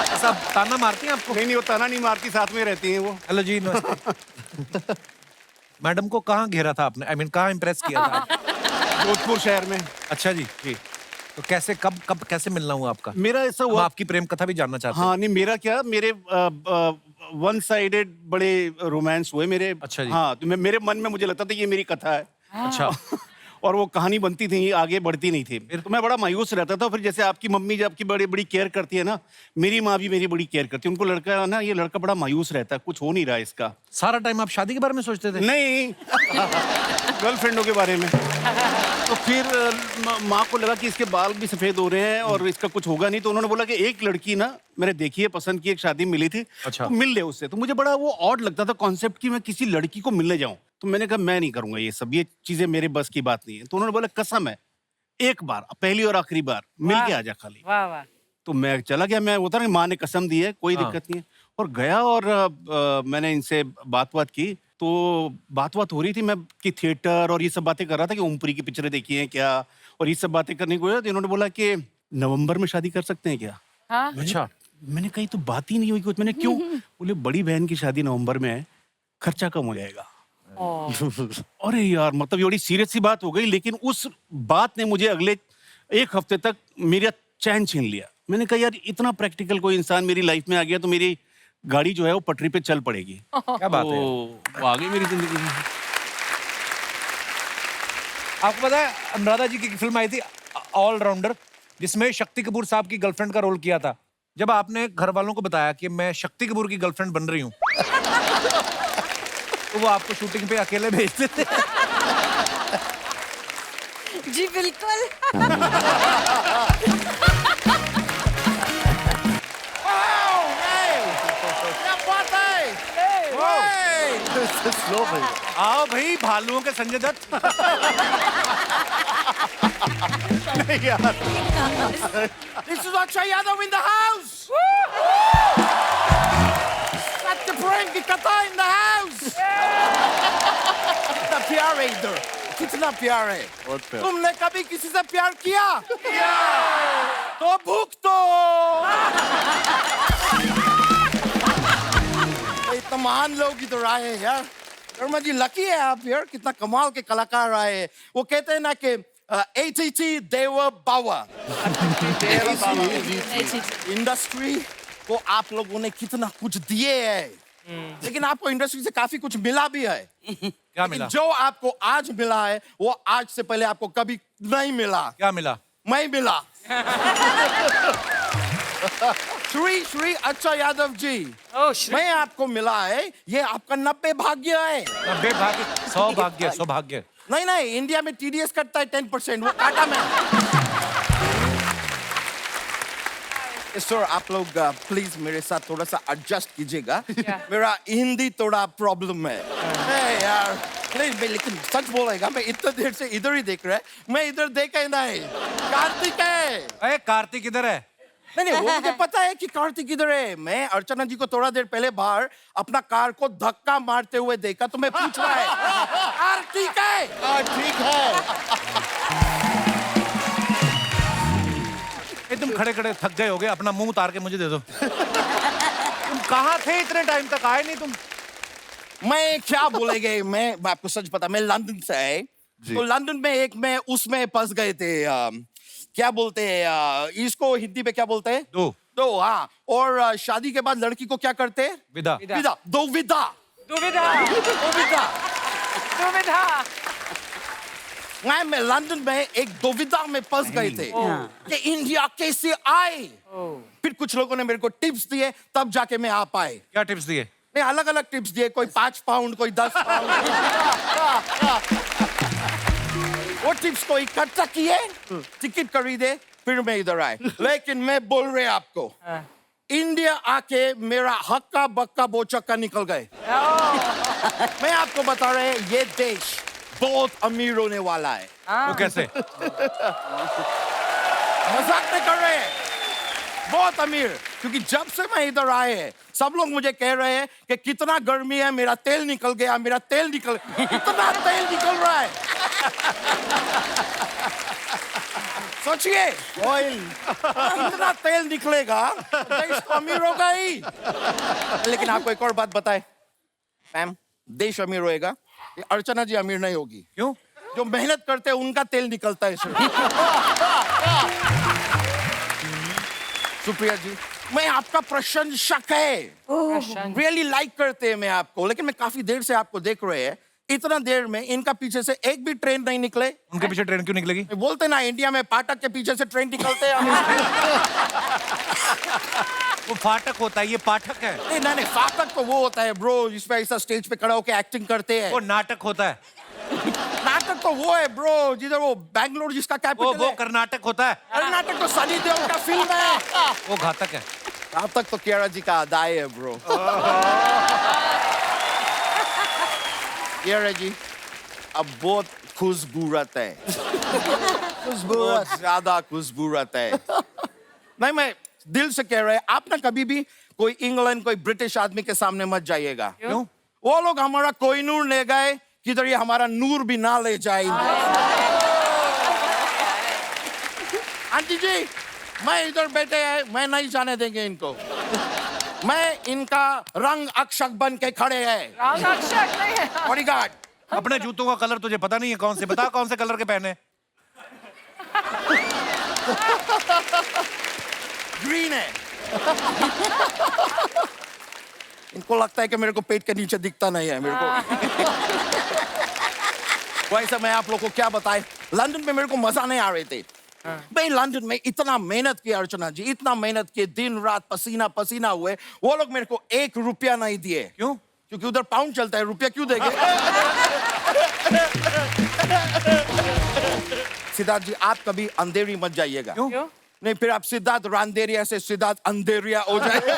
A: ऐसा ताना मारती हैं आपको?
E: नहीं, वो ताना नहीं मारती, साथ में रहती हैं वो।
A: हेलो जी, नमस्ते। मैडम को कहाँ घेरा था आपने, आई मीन कहाँ इम्प्रेस किया था?
E: जोधपुर शहर में।
A: अच्छा जी। तो कैसे, कब कैसे मिलना हुआ आपका?
E: मेरा ऐसा
A: हम
E: हुआ।
A: आपकी प्रेम कथा भी जानना चाहते हैं।
E: हाँ, नहीं, मेरा क्या, मेरे वन साइडेड बड़े रोमांस हुए मेरे।
A: अच्छा जी।
E: हाँ, तो मेरे मन में मुझे लगता था ये मेरी कथा है।
A: अच्छा।
E: और वो कहानी बनती थी, आगे बढ़ती नहीं थी। तो मैं बड़ा मायूस रहता था। फिर जैसे आपकी मम्मी जब आपकी बड़ी बड़ी केयर करती है ना, मेरी माँ भी मेरी बड़ी केयर करती है। उनको लड़का ना, ये लड़का बड़ा मायूस रहता है, कुछ हो नहीं रहा इसका।
A: सारा टाइम आप शादी के बारे में सोचते थे?
E: नहीं, गर्लफ्रेंडों के बारे में। तो फिर माँ को लगा कि इसके बाल भी सफेद हो रहे हैं और इसका कुछ होगा नहीं, तो उन्होंने बोला कि एक लड़की ना मैंने देखी है, पसंद की, एक शादी मिली थी।
A: अच्छा।
E: तो मिल ले उससे। तो मुझे बड़ा वो ऑड लगता था कॉन्सेप्ट कि मैं किसी लड़की को मिलने जाऊं। तो मैंने कहा मैं नहीं करूंगा ये सब, ये चीजें मेरे बस की बात नहीं है। तो उन्होंने बोला कसम है, एक बार, पहली और आखिरी बार मिल के आ जा खाली।
C: वाह वाह।
E: तो मैं चला गया। मैं होता ना, माँ ने कसम दी है, कोई
A: हाँ।
E: दिक्कत नहीं है। और गया और मैंने इनसे बात की। तो बात हो रही थी, मैं कि थिएटर और ये सब बातें कर रहा था कि ओमपुरी की पिक्चरें देखी हैं क्या, और ये सब बातें करने को। तो इन्होंने बोला कि नवंबर में शादी कर सकते हैं क्या?
C: हाँ?
A: अच्छा।
E: मैंने कही तो बात ही नहीं हुई कुछ। मैंने क्यों? बोले बड़ी बहन की शादी नवंबर में है, खर्चा कम हो जाएगा। अरे यार, मतलब ये बड़ी सीरियस सी बात हो गई। लेकिन उस बात ने मुझे अगले एक हफ्ते तक मेरा चैन छीन लिया। मैंने कहा यार, इतना प्रैक्टिकल कोई इंसान मेरी लाइफ में आ गया तो मेरी गाड़ी जो है वो पटरी पे चल पड़ेगी।
A: क्या बात है।
E: तो आ गई मेरी जिंदगी में।
A: आपको पता है, अनुराधा जी की फिल्म आई थी ऑलराउंडर, जिसमें शक्ति कपूर साहब की गर्लफ्रेंड का रोल किया था। जब आपने घर वालों को बताया कि मैं शक्ति कपूर की गर्लफ्रेंड बन रही हूँ, तो वो आपको शूटिंग पे अकेले भेज देते?
F: जी बिल्कुल।
B: स्लो भैया।
A: आओ भाई, भालुओं के संजय दत्त।
E: नहीं यार,
J: This is Akshay Yadav in the house. सत्य प्रेम की कथा in the house. कितना प्यार है इधर, कितना प्यार है।
B: बहुत प्यार।
J: तुमने कभी किसी से प्यार किया? तो भूख तो। इतना महान लोग इधर आए हैं यार। शर्मा जी लकी है आप यार, कितना कमाल के कलाकार आए हैं। वो कहते हैं ना कि ATT देवा बावा। इंडस्ट्री को आप लोगों ने कितना कुछ दिए है, लेकिन आपको इंडस्ट्री से काफी कुछ मिला भी है।
A: क्या मिला?
J: जो आपको आज मिला है वो आज से पहले आपको कभी नहीं मिला।
A: क्या मिला?
J: मैं मिला। श्री अच्छा यादव जी, मैं आपको मिला है, ये आपका 90 भाग्य है।
A: 90 भाग्य, 100 भाग्य, सौभाग्य।
J: नहीं नहीं, इंडिया में TDS कटता है 10%, वो काटा मैं। सर आप लोग प्लीज मेरे साथ थोड़ा सा एडजस्ट कीजिएगा। मेरा हिंदी थोड़ा प्रॉब्लम है यार। नहीं, लेकिन सच बोलेगा, मैं इतना देर से इधर ही देख रहा है, मैं इधर देखा ही नहीं। कार्तिक है।
A: अरे कार्तिक इधर है।
J: नहीं वो मुझे पता है कि कार्तिक इधर है। मैं अर्चना जी को थोड़ा देर पहले बाहर अपना कार को धक्का मारते हुए देखा, तो मैं पूछ रहा है कार्तिक है?
B: ठीक है।
A: तुम खड़े खड़े थक गए होगे, अपना मुंह उतार के मुझे दे दो। तुम कहाँ थे इतने टाइम तक, आए नहीं तुम?
J: मैं क्या बोलेंगे, मैं आपको सच पता, मैं लंदन से आए। तो लंदन में मैं उसमें फंस गए थे। क्या बोलते हैं इसको हिंदी में, क्या बोलते हैं? दो। हाँ, और शादी के बाद लड़की को क्या करते हैं?
A: विदा।
J: दुविधा। मैं लंदन में एक दुविधा में फंस गए थे कि इंडिया कैसे आए। फिर कुछ लोगों ने मेरे को टिप्स दिए, तब जाके मैं आ पाए।
A: क्या टिप्स दिए?
J: नहीं, अलग अलग टिप्स दिए, कोई 5 पाउंड, कोई 10 पाउंड। वो टिप्स को इकट्ठा किए, टिकट खरीदे, फिर मैं इधर आए। लेकिन मैं बोल रहे आपको, इंडिया आके मेरा हक्का बक्का बोचक्का निकल गए। मैं आपको बता रहे, ये देश बहुत अमीर होने वाला है।
A: वो कैसे?
J: मजाक नहीं कर रहे हैं, बहुत अमीर। क्योंकि जब से मैं इधर आए हैं, सब लोग मुझे कह रहे हैं कि कितना गर्मी है, मेरा तेल निकल गया, मेरा तेल निकल, कितना तेल निकल रहा है। सोचिए, ऑयल इतना तेल निकलेगा, देश तो अमीर होगा ही। लेकिन आपको एक और बात बताए, मैम, देश अमीर होएगा, ये अर्चना जी अमीर नहीं होगी।
A: क्यों?
J: जो मेहनत करते हैं उनका तेल निकलता है सिर्फ। सुप्रिया जी, मैं आपका प्रशंसक है, रियली लाइक करते हैं मैं आपको, लेकिन मैं काफी देर से आपको देख रहे हैं, इतना देर में इनका पीछे से एक भी ट्रेन नहीं निकले।
A: उनके पीछे ट्रेन क्यों निकलेगी?
J: बोलते ना, इंडिया में फाटक के पीछे से ट्रेन निकलते हैं।
A: वो फाटक होता है, ये पाठक है।
J: नहीं नहीं, फाटक तो वो होता है ब्रो, जिसमें ऐसा स्टेज पे खड़ा होकर एक्टिंग करते हैं।
A: वो नाटक होता है।
J: नाटक तो वो है ब्रो, जिधर वो बैंगलोर जिसका कैपिटल
A: वो
J: है।
A: कर्नाटक होता है।
J: कर्नाटक तो सनी देओल का फिल्म है।
A: वो घातक है।
J: अब तक तो कियारा जी का अदाई है ब्रो। कियारा जी, अब बहुत खुशबूरत है, बहुत ज्यादा खुशबूरत है। नहीं, मैं दिल से कह रहे हैं, आप ना कभी भी कोई इंग्लैंड, कोई ब्रिटिश आदमी के सामने मत जाइएगा।
A: क्यों?
J: वो लोग हमारा कोई नूर ले गए, किधर ये हमारा नूर भी ना ले जाएंगे। आंटी जी, मैं इधर बैठे हैं, मैं नहीं जाने देंगे इनको। मैं इनका रंग अक्षक बन के खड़े हैं।
C: रंग अक्षक नहीं है।
J: बॉडीगार्ड।
A: अपने जूतों का कलर तुझे पता नहीं है कौन से? बता कौन से कलर के पहने?
J: ग्रीन है। इनको लगता है कि मेरे को पेट के नीचे दिखता नहीं है मेरे को। वैसे मैं आप लोग को क्या बताए, लंदन में मेरे को मजा नहीं आ रहे थे। मैं लंदन में इतना मेहनत किया अर्चना जी, इतना मेहनत किए, दिन रात पसीना पसीना हुए, वो लोग मेरे को 1 रुपया नहीं दिए।
A: क्यों?
J: क्योंकि उधर पाउंड चलता है, रुपया क्यों देंगे? सिद्धार्थ जी, आप कभी अंधेरी मत जाइएगा।
A: क्यों?
J: नहीं, फिर आप सिद्धार्थ रांदेरिया से सिद्धार्थ अंधेरिया हो जाएगा।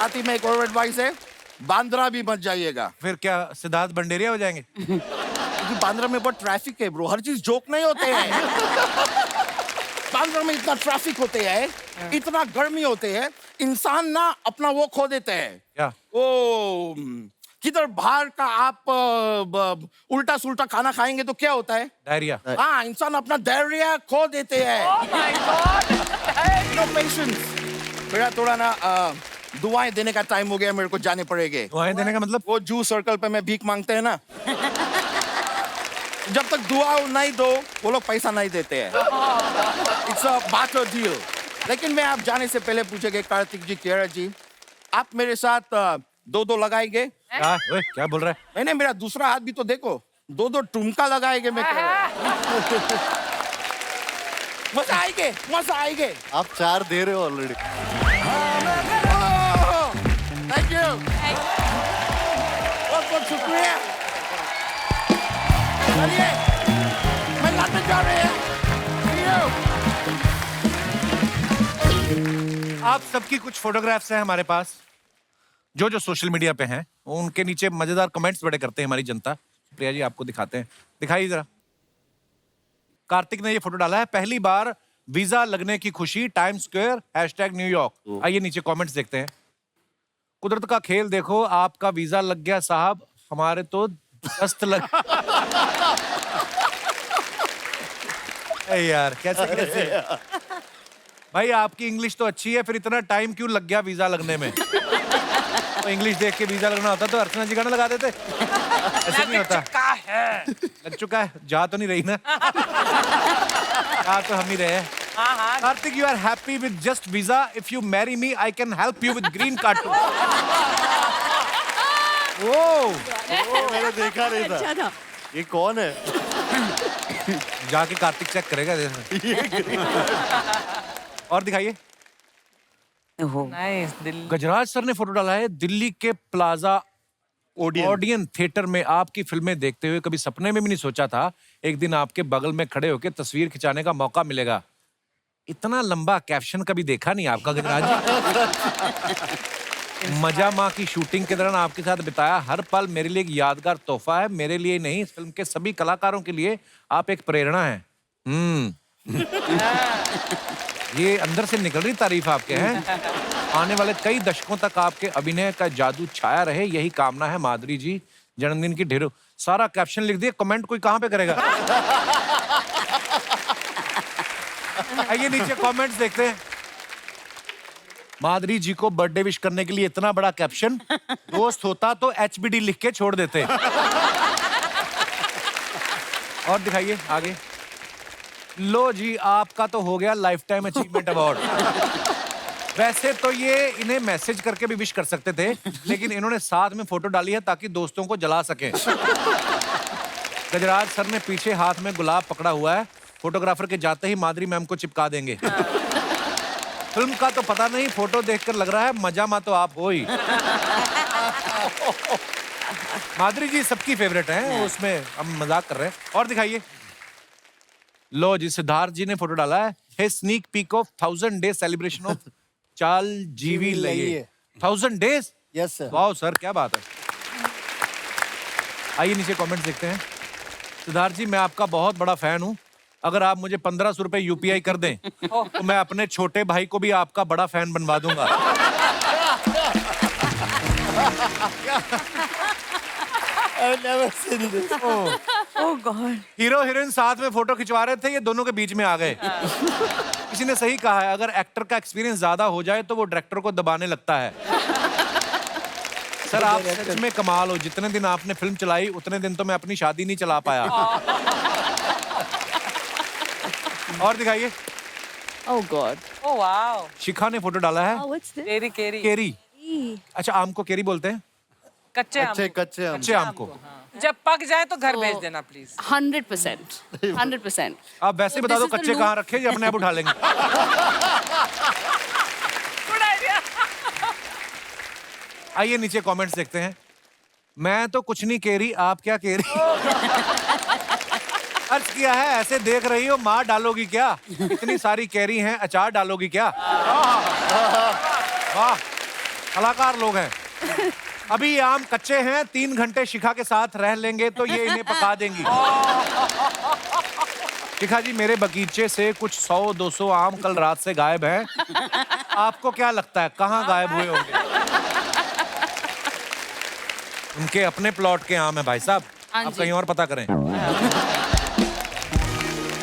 J: आती में एक और एडवाइस है, बांद्रा भी मत जाइएगा।
A: फिर क्या सिद्धार्थ बंडेरिया हो जाएंगे?
J: क्योंकि बांद्रा में बहुत ट्रैफिक है ब्रो, हर चीज जोक नहीं होते हैं। बांद्रा में इतना ट्रैफिक होते हैं, इतना गर्मी होते हैं, इंसान ना अपना वो खो देते हैं।
A: क्या?
J: ओ, किधर बाहर का आप उल्टा सुल्टा खाना खाएंगे तो क्या होता है?
A: डायरिया।
J: हाँ, इंसान अपना डायरिया खो देते हैं।
C: Oh my God!
J: No patience. मेरा थोड़ा ना दुआएं देने का टाइम हो गया, मेरे को जाने पड़ेंगे।
A: दुआएं देने का मतलब?
J: वो जू सर्कल पे मैं भीख मांगते हैं ना, जब तक दुआ नहीं दो वो लोग पैसा नहीं देते हैं। It's a barter deal. लेकिन मैं आप जाने से पहले पूछेंगे, कार्तिक जी, कियारा जी, आप मेरे साथ 2-2 लगाएंगे?
A: क्या? ओए, क्या बोल रहा है?
J: मैंने मेरा दूसरा हाथ भी तो देखो, 2-2 टुमका लगाएंगे। मैं कह रहा हूं। मजा आएंगे, मजा आएंगे।
B: आप 4 दे रहे हो ऑलरेडी।
J: थैंक यू, बहुत बहुत शुक्रिया। चलिए, मैं लंदन जा रहे हैं।
A: आप सबकी कुछ फोटोग्राफ्स हैं हमारे पास, जो सोशल मीडिया पे हैं, उनके नीचे मजेदार कमेंट्स बड़े करते हैं हमारी जनता। प्रिया जी, आपको दिखाते हैं, दिखाइए जरा। कार्तिक ने ये फोटो डाला है, पहली बार वीजा लगने की खुशी, टाइम स्क्वायर, #न्यूयॉर्क। आइए नीचे कमेंट्स देखते हैं। कुदरत का खेल देखो, आपका वीजा लग गया साहब, हमारे तो दस्त लग। यार, कैसे भाई, आपकी इंग्लिश तो अच्छी है, फिर इतना टाइम क्यों लग गया वीजा लगने में? तो इंग्लिश देख के वीजा लगना होता तो अर्चना जी गाना लगा देते। ऐसे नहीं होता। लग चुका है, जा तो नहीं रही ना? जा तो हम ही रहे हैं। Kartik, you are happy with just visa. If you marry me, I can help you with green card too.
B: मैंने देखा नहीं था।
D: अच्छा था।
B: ये कौन है?
A: जाके कार्तिक चेक करेगा। और दिखाइए।
C: नाइस दिल्ली।
A: गजराज सर ने फोटो डाला है दिल्ली के प्लाजा ओडियन थिएटर में आपकी फिल्में देखते हुए कभी सपने में भी नहीं सोचा था एक दिन आपके बगल में खड़े होकर तस्वीर खिंचाने का मौका मिलेगा। इतना लंबा कैप्शन कभी देखा नहीं आपका गजराज जी। मजा माँ की शूटिंग के दौरान आपके साथ बिताया हर पल मेरे लिए एक यादगार तोहफा है। मेरे लिए नहीं, इस फिल्म के सभी कलाकारों के लिए आप एक प्रेरणा हैं। ये अंदर से निकल रही तारीफ आपके हैं। आने वाले कई दशकों तक आपके अभिनय का जादू छाया रहे, यही कामना है माधुरी जी। जन्मदिन की ढेरों सारा कैप्शन लिख दिए, कमेंट कोई कहां पे करेगा? आइए नीचे कमेंट्स देखते हैं। माधुरी जी को बर्थडे विश करने के लिए इतना बड़ा कैप्शन, दोस्त होता तो HBD लिख के छोड़ देते। और दिखाइए आगे। लो जी, आपका तो हो गया लाइफ टाइम अचीवमेंट अवार्ड। वैसे तो ये इन्हें मैसेज करके भी विश कर सकते थे, लेकिन इन्होंने साथ में फोटो डाली है ताकि दोस्तों को जला सके। गजराज सर ने पीछे हाथ में गुलाब पकड़ा हुआ है, फोटोग्राफर के जाते ही माधुरी मैम को चिपका देंगे। फिल्म का तो पता नहीं, फोटो देखकर लग रहा है मजा मा तो आप हो ही। माधुरी जी सबकी फेवरेट हैं, उसमें हम मजाक कर रहे हैं। और दिखाइए। लो जी, सिद्धार्थ जी ने फोटो डाला है। Hey sneak peek of 1000 days celebration of Chaal Jeevi Laiye. 1000 days?
H: Yes sir.
A: वाह सर, क्या बात है। आइए नीचे कमेंट्स देखते हैं। सिद्धार्थ जी, मैं आपका बहुत बड़ा फैन हूं। अगर आप मुझे 1500 रुपए UPI कर दें तो मैं अपने छोटे भाई को भी आपका बड़ा फैन बनवा दूंगा।
F: ओह गॉड।
A: हीरो हीरोइन साथ में फोटो खिंचवा रहे थे, ये दोनों के बीच में आ गए। किसी ने सही कहा है, अगर एक्टर का एक्सपीरियंस ज्यादा हो जाए तो वो डायरेक्टर को दबाने लगता है। सर आप सच में कमाल हो, जितने दिन आपने फिल्म चलाई उतने दिन तो मैं अपनी शादी नहीं चला पाया। और दिखाइए।
I: Oh God.
C: Oh wow.
A: Shikha ने फोटो डाला है।
C: केरी केरी।
A: केरी। अच्छा, आम को केरी बोलते हैं?
C: कच्चे आम।
B: कच्चे आम।
A: अच्छे आम को।
C: जब पक जाए तो घर भेज देना प्लीज।
I: 100%. 100%.
A: आप वैसे बता दो कच्चे कहाँ रखे, ये अपने आप उठा लेंगे।
C: Good idea.
A: आइए नीचे कमेंट्स देखते हैं। मैं तो कुछ नहीं कह रही, आप क्या कह रही? अर्ज किया है, ऐसे देख रही हो मार डालोगी क्या? इतनी सारी कैरी हैं, अचार डालोगी क्या? वाह, कलाकार लोग हैं। अभी ये आम कच्चे हैं, 3 घंटे शिखा के साथ रह लेंगे तो ये इन्हें पका देंगी। शिखा जी, मेरे बगीचे से कुछ 100-200 आम कल रात से गायब हैं। आपको क्या लगता है कहाँ गायब हुए होंगे? उनके अपने प्लॉट के आम है भाई साहब,
I: हाँ
A: आप
I: जी।
A: कहीं और पता करें।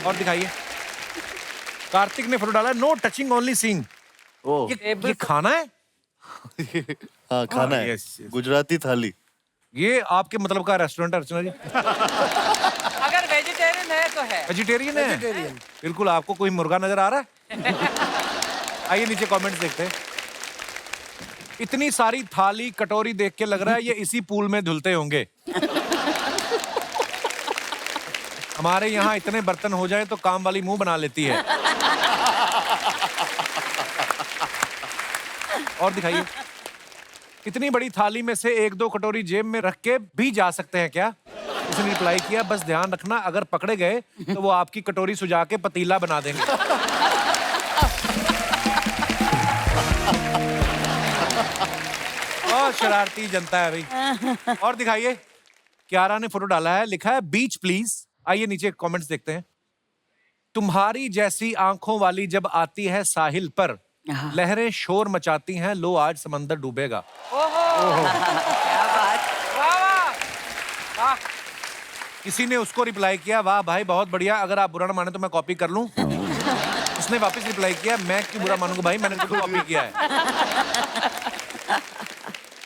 A: और दिखाइए। कार्तिक ने फोटो डाला, नो टचिंग ओनली सीइंग। ये खाना है?
B: हाँ, खाना है।
A: yes, yes.
B: गुजराती थाली।
A: ये आपके मतलब का रेस्टोरेंट है अर्चना जी?
C: अगर वेजिटेरियन है तो है।
A: वेजिटेरियन है? बिल्कुल। आपको कोई मुर्गा नजर आ रहा है? आइए नीचे कमेंट्स देखते हैं। इतनी सारी थाली कटोरी देख के लग रहा है ये इसी पूल में धुलते होंगे। हमारे यहाँ इतने बर्तन हो जाए तो काम वाली मुंह बना लेती है। और दिखाइए। इतनी बड़ी थाली में से 1-2 कटोरी जेब में रख के भी जा सकते हैं क्या? उसने रिप्लाई किया, बस ध्यान रखना अगर पकड़े गए तो वो आपकी कटोरी सुझा के पतीला बना देंगे। बहुत शरारती जनता है भाई। और दिखाइए। क्यारा ने फोटो डाला है, लिखा है बीच प्लीज। आइए नीचे कमेंट्स देखते हैं। तुम्हारी जैसी आंखों वाली जब आती है साहिल पर, लहरें शोर मचाती हैं, लो आज समंदर डूबेगा।
F: क्या बात।
C: वाह वाह वाह।
A: किसी ने उसको रिप्लाई किया, वाह भाई बहुत बढ़िया, अगर आप बुरा ना माने तो मैं कॉपी कर लूं। उसने वापस रिप्लाई किया, मैं क्यों बुरा मानूंगा भाई, मैंने तो कॉपी किया है।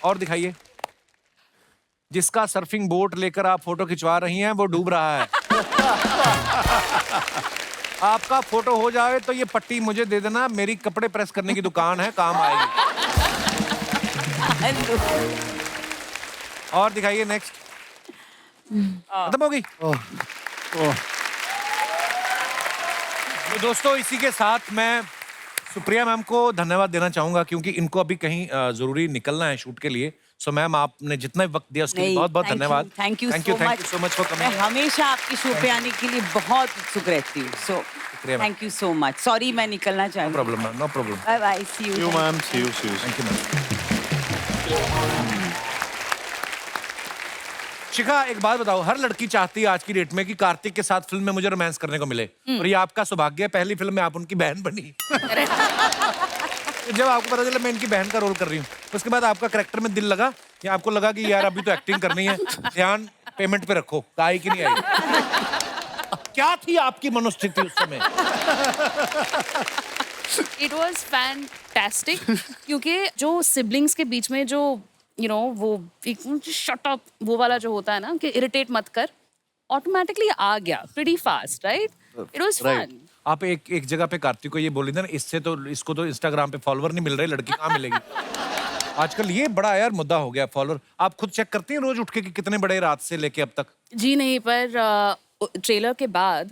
A: और दिखाइए। जिसका सर्फिंग बोट लेकर आप फोटो खिंचवा रही हैं वो डूब रहा है। आपका फोटो हो जाए तो ये पट्टी मुझे दे देना, मेरी कपड़े प्रेस करने की दुकान है, काम आएगी। और दिखाइए नेक्स्ट। खत्म होगी। दोस्तों इसी के साथ मैं सुप्रिया मैम को धन्यवाद देना चाहूंगा क्योंकि इनको अभी कहीं जरूरी निकलना है शूट के लिए। सो मैम आपने जितना भी वक्त दिया उसके लिए बहुत बहुत धन्यवाद।
F: Thank you
A: so much for
F: मैं
A: कमिंग।
F: हमेशा आपके शो पे आने के लिए बहुत उत्सुक रहती हूँ। सो
A: शुक्रिया ma'am.
F: Thank you so much. Sorry मैं निकलना
A: नो
F: चाहूँगी।
A: Problem ma'am, no problem.
F: Bye bye, see
B: you
F: you.
B: Ma'am, see you.
A: Thank you ma'am. Shikha एक बात बताओ, हर लड़की चाहती है आज की डेट में कि कार्तिक के साथ फिल्म में मुझे रोमांस करने को मिले, और ये आपका सौभाग्य है, पहली फिल्म में आप उनकी बहन बनी। जब आपको पता चला मैं इनकी बहन का रोल कर रही हूँ, उसके बाद आपका कैरेक्टर में दिल लगा कि आपको लगा कि यार अभी तो एक्टिंग करनी है, ध्यान पेमेंट पे रखो, आई कि नहीं आई। क्या थी आपकी मनोस्थिति उस समय?
I: इट वॉज फैंटास्टिक क्योंकि जो सिबलिंग्स के बीच में जो वो शट अप वो वाला जो होता है ना कि इरिटेट मत कर, ऑटोमेटिकली आ गया pretty fast, right? It was fun.
A: आप एक जगह पे कार्तिक को ये बोली ना, इससे तो इसको तो इंस्टाग्राम पे फॉलोवर नहीं मिल रहे, लड़की कहाँ मिलेगी? आजकल ये बड़ा यार मुद्दा हो गया फॉलोवर। आप खुद चेक करती हैं रोज उठ के कि कितने बड़े रात से लेके अब तक?
I: जी नहीं, पर ट्रेलर के बाद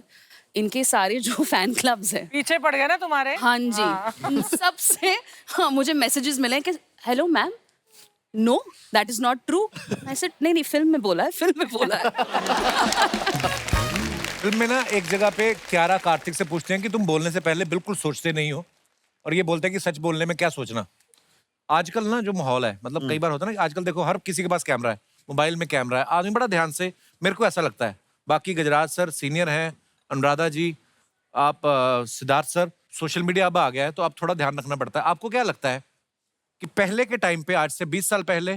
I: इनके सारे जो फैन क्लब्स हैं
C: पीछे पड़ गए ना तुम्हारे।
I: हाँ जी, उन सबसे मुझे मैसेजेस मिले कि hello ma'am, know that is not true. मैं सेड नहीं फिल्म में बोला है, फिल्म में बोला है।
A: फिल्म में ना एक जगह पे क्यारा कार्तिक से पूछते हैं कि तुम बोलने से पहले बिल्कुल सोचते नहीं हो, और ये बोलते हैं कि सच बोलने में क्या सोचना। आजकल ना जो माहौल है, मतलब कई बार होता है ना, आजकल देखो हर किसी के पास कैमरा है, मोबाइल में कैमरा है, आदमी बड़ा ध्यान से, मेरे को ऐसा लगता है, बाकी गजराज सर सीनियर हैं, अनुराधा जी, आप सिद्धार्थ सर, सोशल मीडिया अब आ गया है तो आप थोड़ा ध्यान रखना पड़ता है। आपको क्या लगता है कि पहले के टाइम पे, आज से 20 साल पहले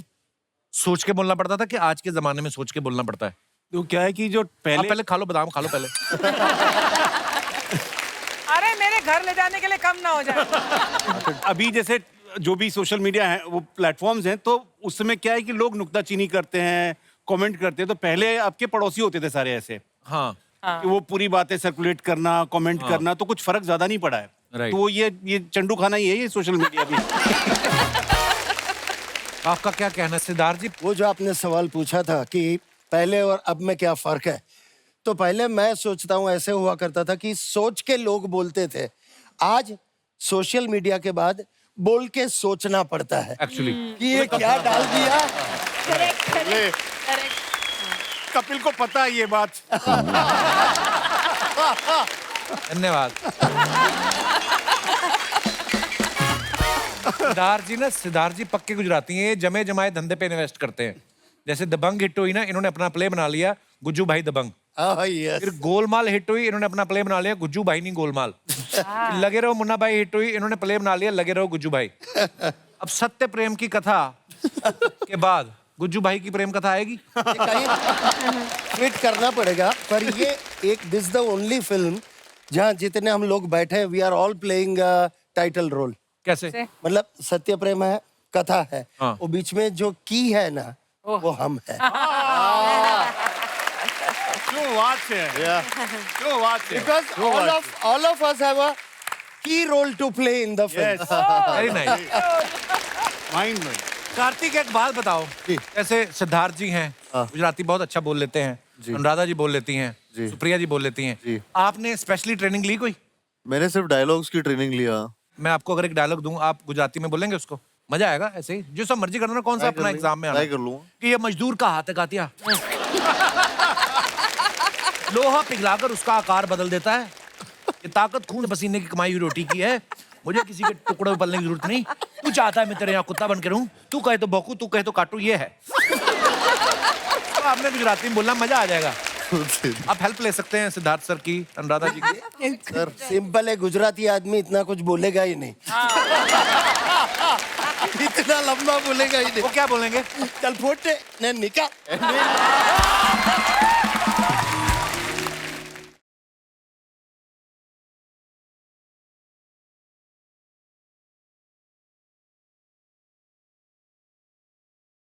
A: सोच के बोलना पड़ता था कि आज के जमाने में सोच के बोलना पड़ता है?
E: तो क्या है कि जो
A: आप
E: पहले
A: पहले खा लो, बादाम खा लो पहले।
C: अरे मेरे घर ले जाने के लिए कम ना हो जाए।
E: अभी जैसे जो भी सोशल मीडिया है वो प्लेटफॉर्म्स हैं, तो उस समय क्या है कि लोग नुक्ताचीनी करते हैं, कमेंट करते हैं। तो पहले आपके पड़ोसी होते थे सारे ऐसे
A: हाँ,
E: कि वो पूरी बातें सर्कुलेट करना, कमेंट करना, तो कुछ फर्क ज्यादा नहीं पड़ा है।
A: Right.
E: तो ये चंडू खाना ही है, ये सोशल मीडिया भी।
A: आपका क्या कहना है सिद्धार्थ जी?
K: वो जो आपने सवाल पूछा था कि पहले और अब में क्या फर्क है, तो पहले मैं सोचता हूँ ऐसे हुआ करता था कि सोच के लोग बोलते थे। आज सोशल मीडिया के बाद बोल के सोचना पड़ता है
A: एक्चुअली
K: कि ये क्या डाल दिया।
E: कपिल को पता है ये बात।
A: धन्यवाद। सिद्धार्थ जी पक्के गुजराती हैं, ये जमे जमाए धंधे पे इन्वेस्ट करते हैं। जैसे दबंग हिट हुई ना, इन्होंने अपना प्ले बना लिया गुज्जू भाई दबंग। फिर गोलमाल हिट हुई, इन्होंने अपना प्ले बना लिया गुज्जू भाई नहीं गोलमाल। लगे रहो मुन्ना भाई हिट हुई, इन्होंने प्ले बना लिया लगे रहो गुज्जू भाई। अब सत्य प्रेम की कथा के बाद गुज्जू भाई की प्रेम कथा आएगी।
K: फिट करना पड़ेगा, पर ये एक दिस द ओनली फिल्म जहाँ जितने हम लोग बैठे we are all playing title role.
A: कैसे?
K: मतलब सत्य प्रेम है, कथा है,
A: हाँ।
K: वो बीच में जो की है ना वो हम है।
E: क्यों बात है, क्यों बात है।
K: Because all of us have a key role to play in the film.
A: Very nice.
E: Mind में
A: कार्तिक एक बात बताओ, जैसे सिद्धार्थ जी हैं गुजराती बहुत अच्छा बोल लेते हैं, अनुराधा जी बोल लेती हैं, सुप्रिया जी बोल लेती हैं, आपने स्पेशली ट्रेनिंग ली कोई?
B: मैंने सिर्फ डायलॉग्स की ट्रेनिंग लिया।
A: मैं आपको अगर एक डायलॉग दूं, आप गुजराती में बोलेंगे उसको? मजा आएगा ऐसे ही, जो सब मर्जी करना। कौन सा अपना एग्जाम में आना
B: ट्राई कर लूंगा।
A: कि ये मजदूर का हाथ है कातिया, लोहा पिघलाकर उसका आकार बदल देता है, ये ताकत खून पसीने की कमाई हुई रोटी की है, मुझे किसी के टुकड़े में पलने की जरूरत नहीं। तू चाहता है मैं तेरे यहाँ कुत्ता बन के रहूं, तू कहे तो भौंकू, तू कहे तो काटू, ये है। तो आपने गुजराती में बोलना, मजा आ जाएगा। आप हेल्प ले सकते हैं सिद्धार्थ सर की, अनुराधा जी की।
K: सर सिंपल है, गुजराती आदमी इतना कुछ बोलेगा ही नहीं। इतना लंबा बोलेगा ही नहीं।
A: वो क्या बोलेंगे?
K: चल फोटे ने निकाल।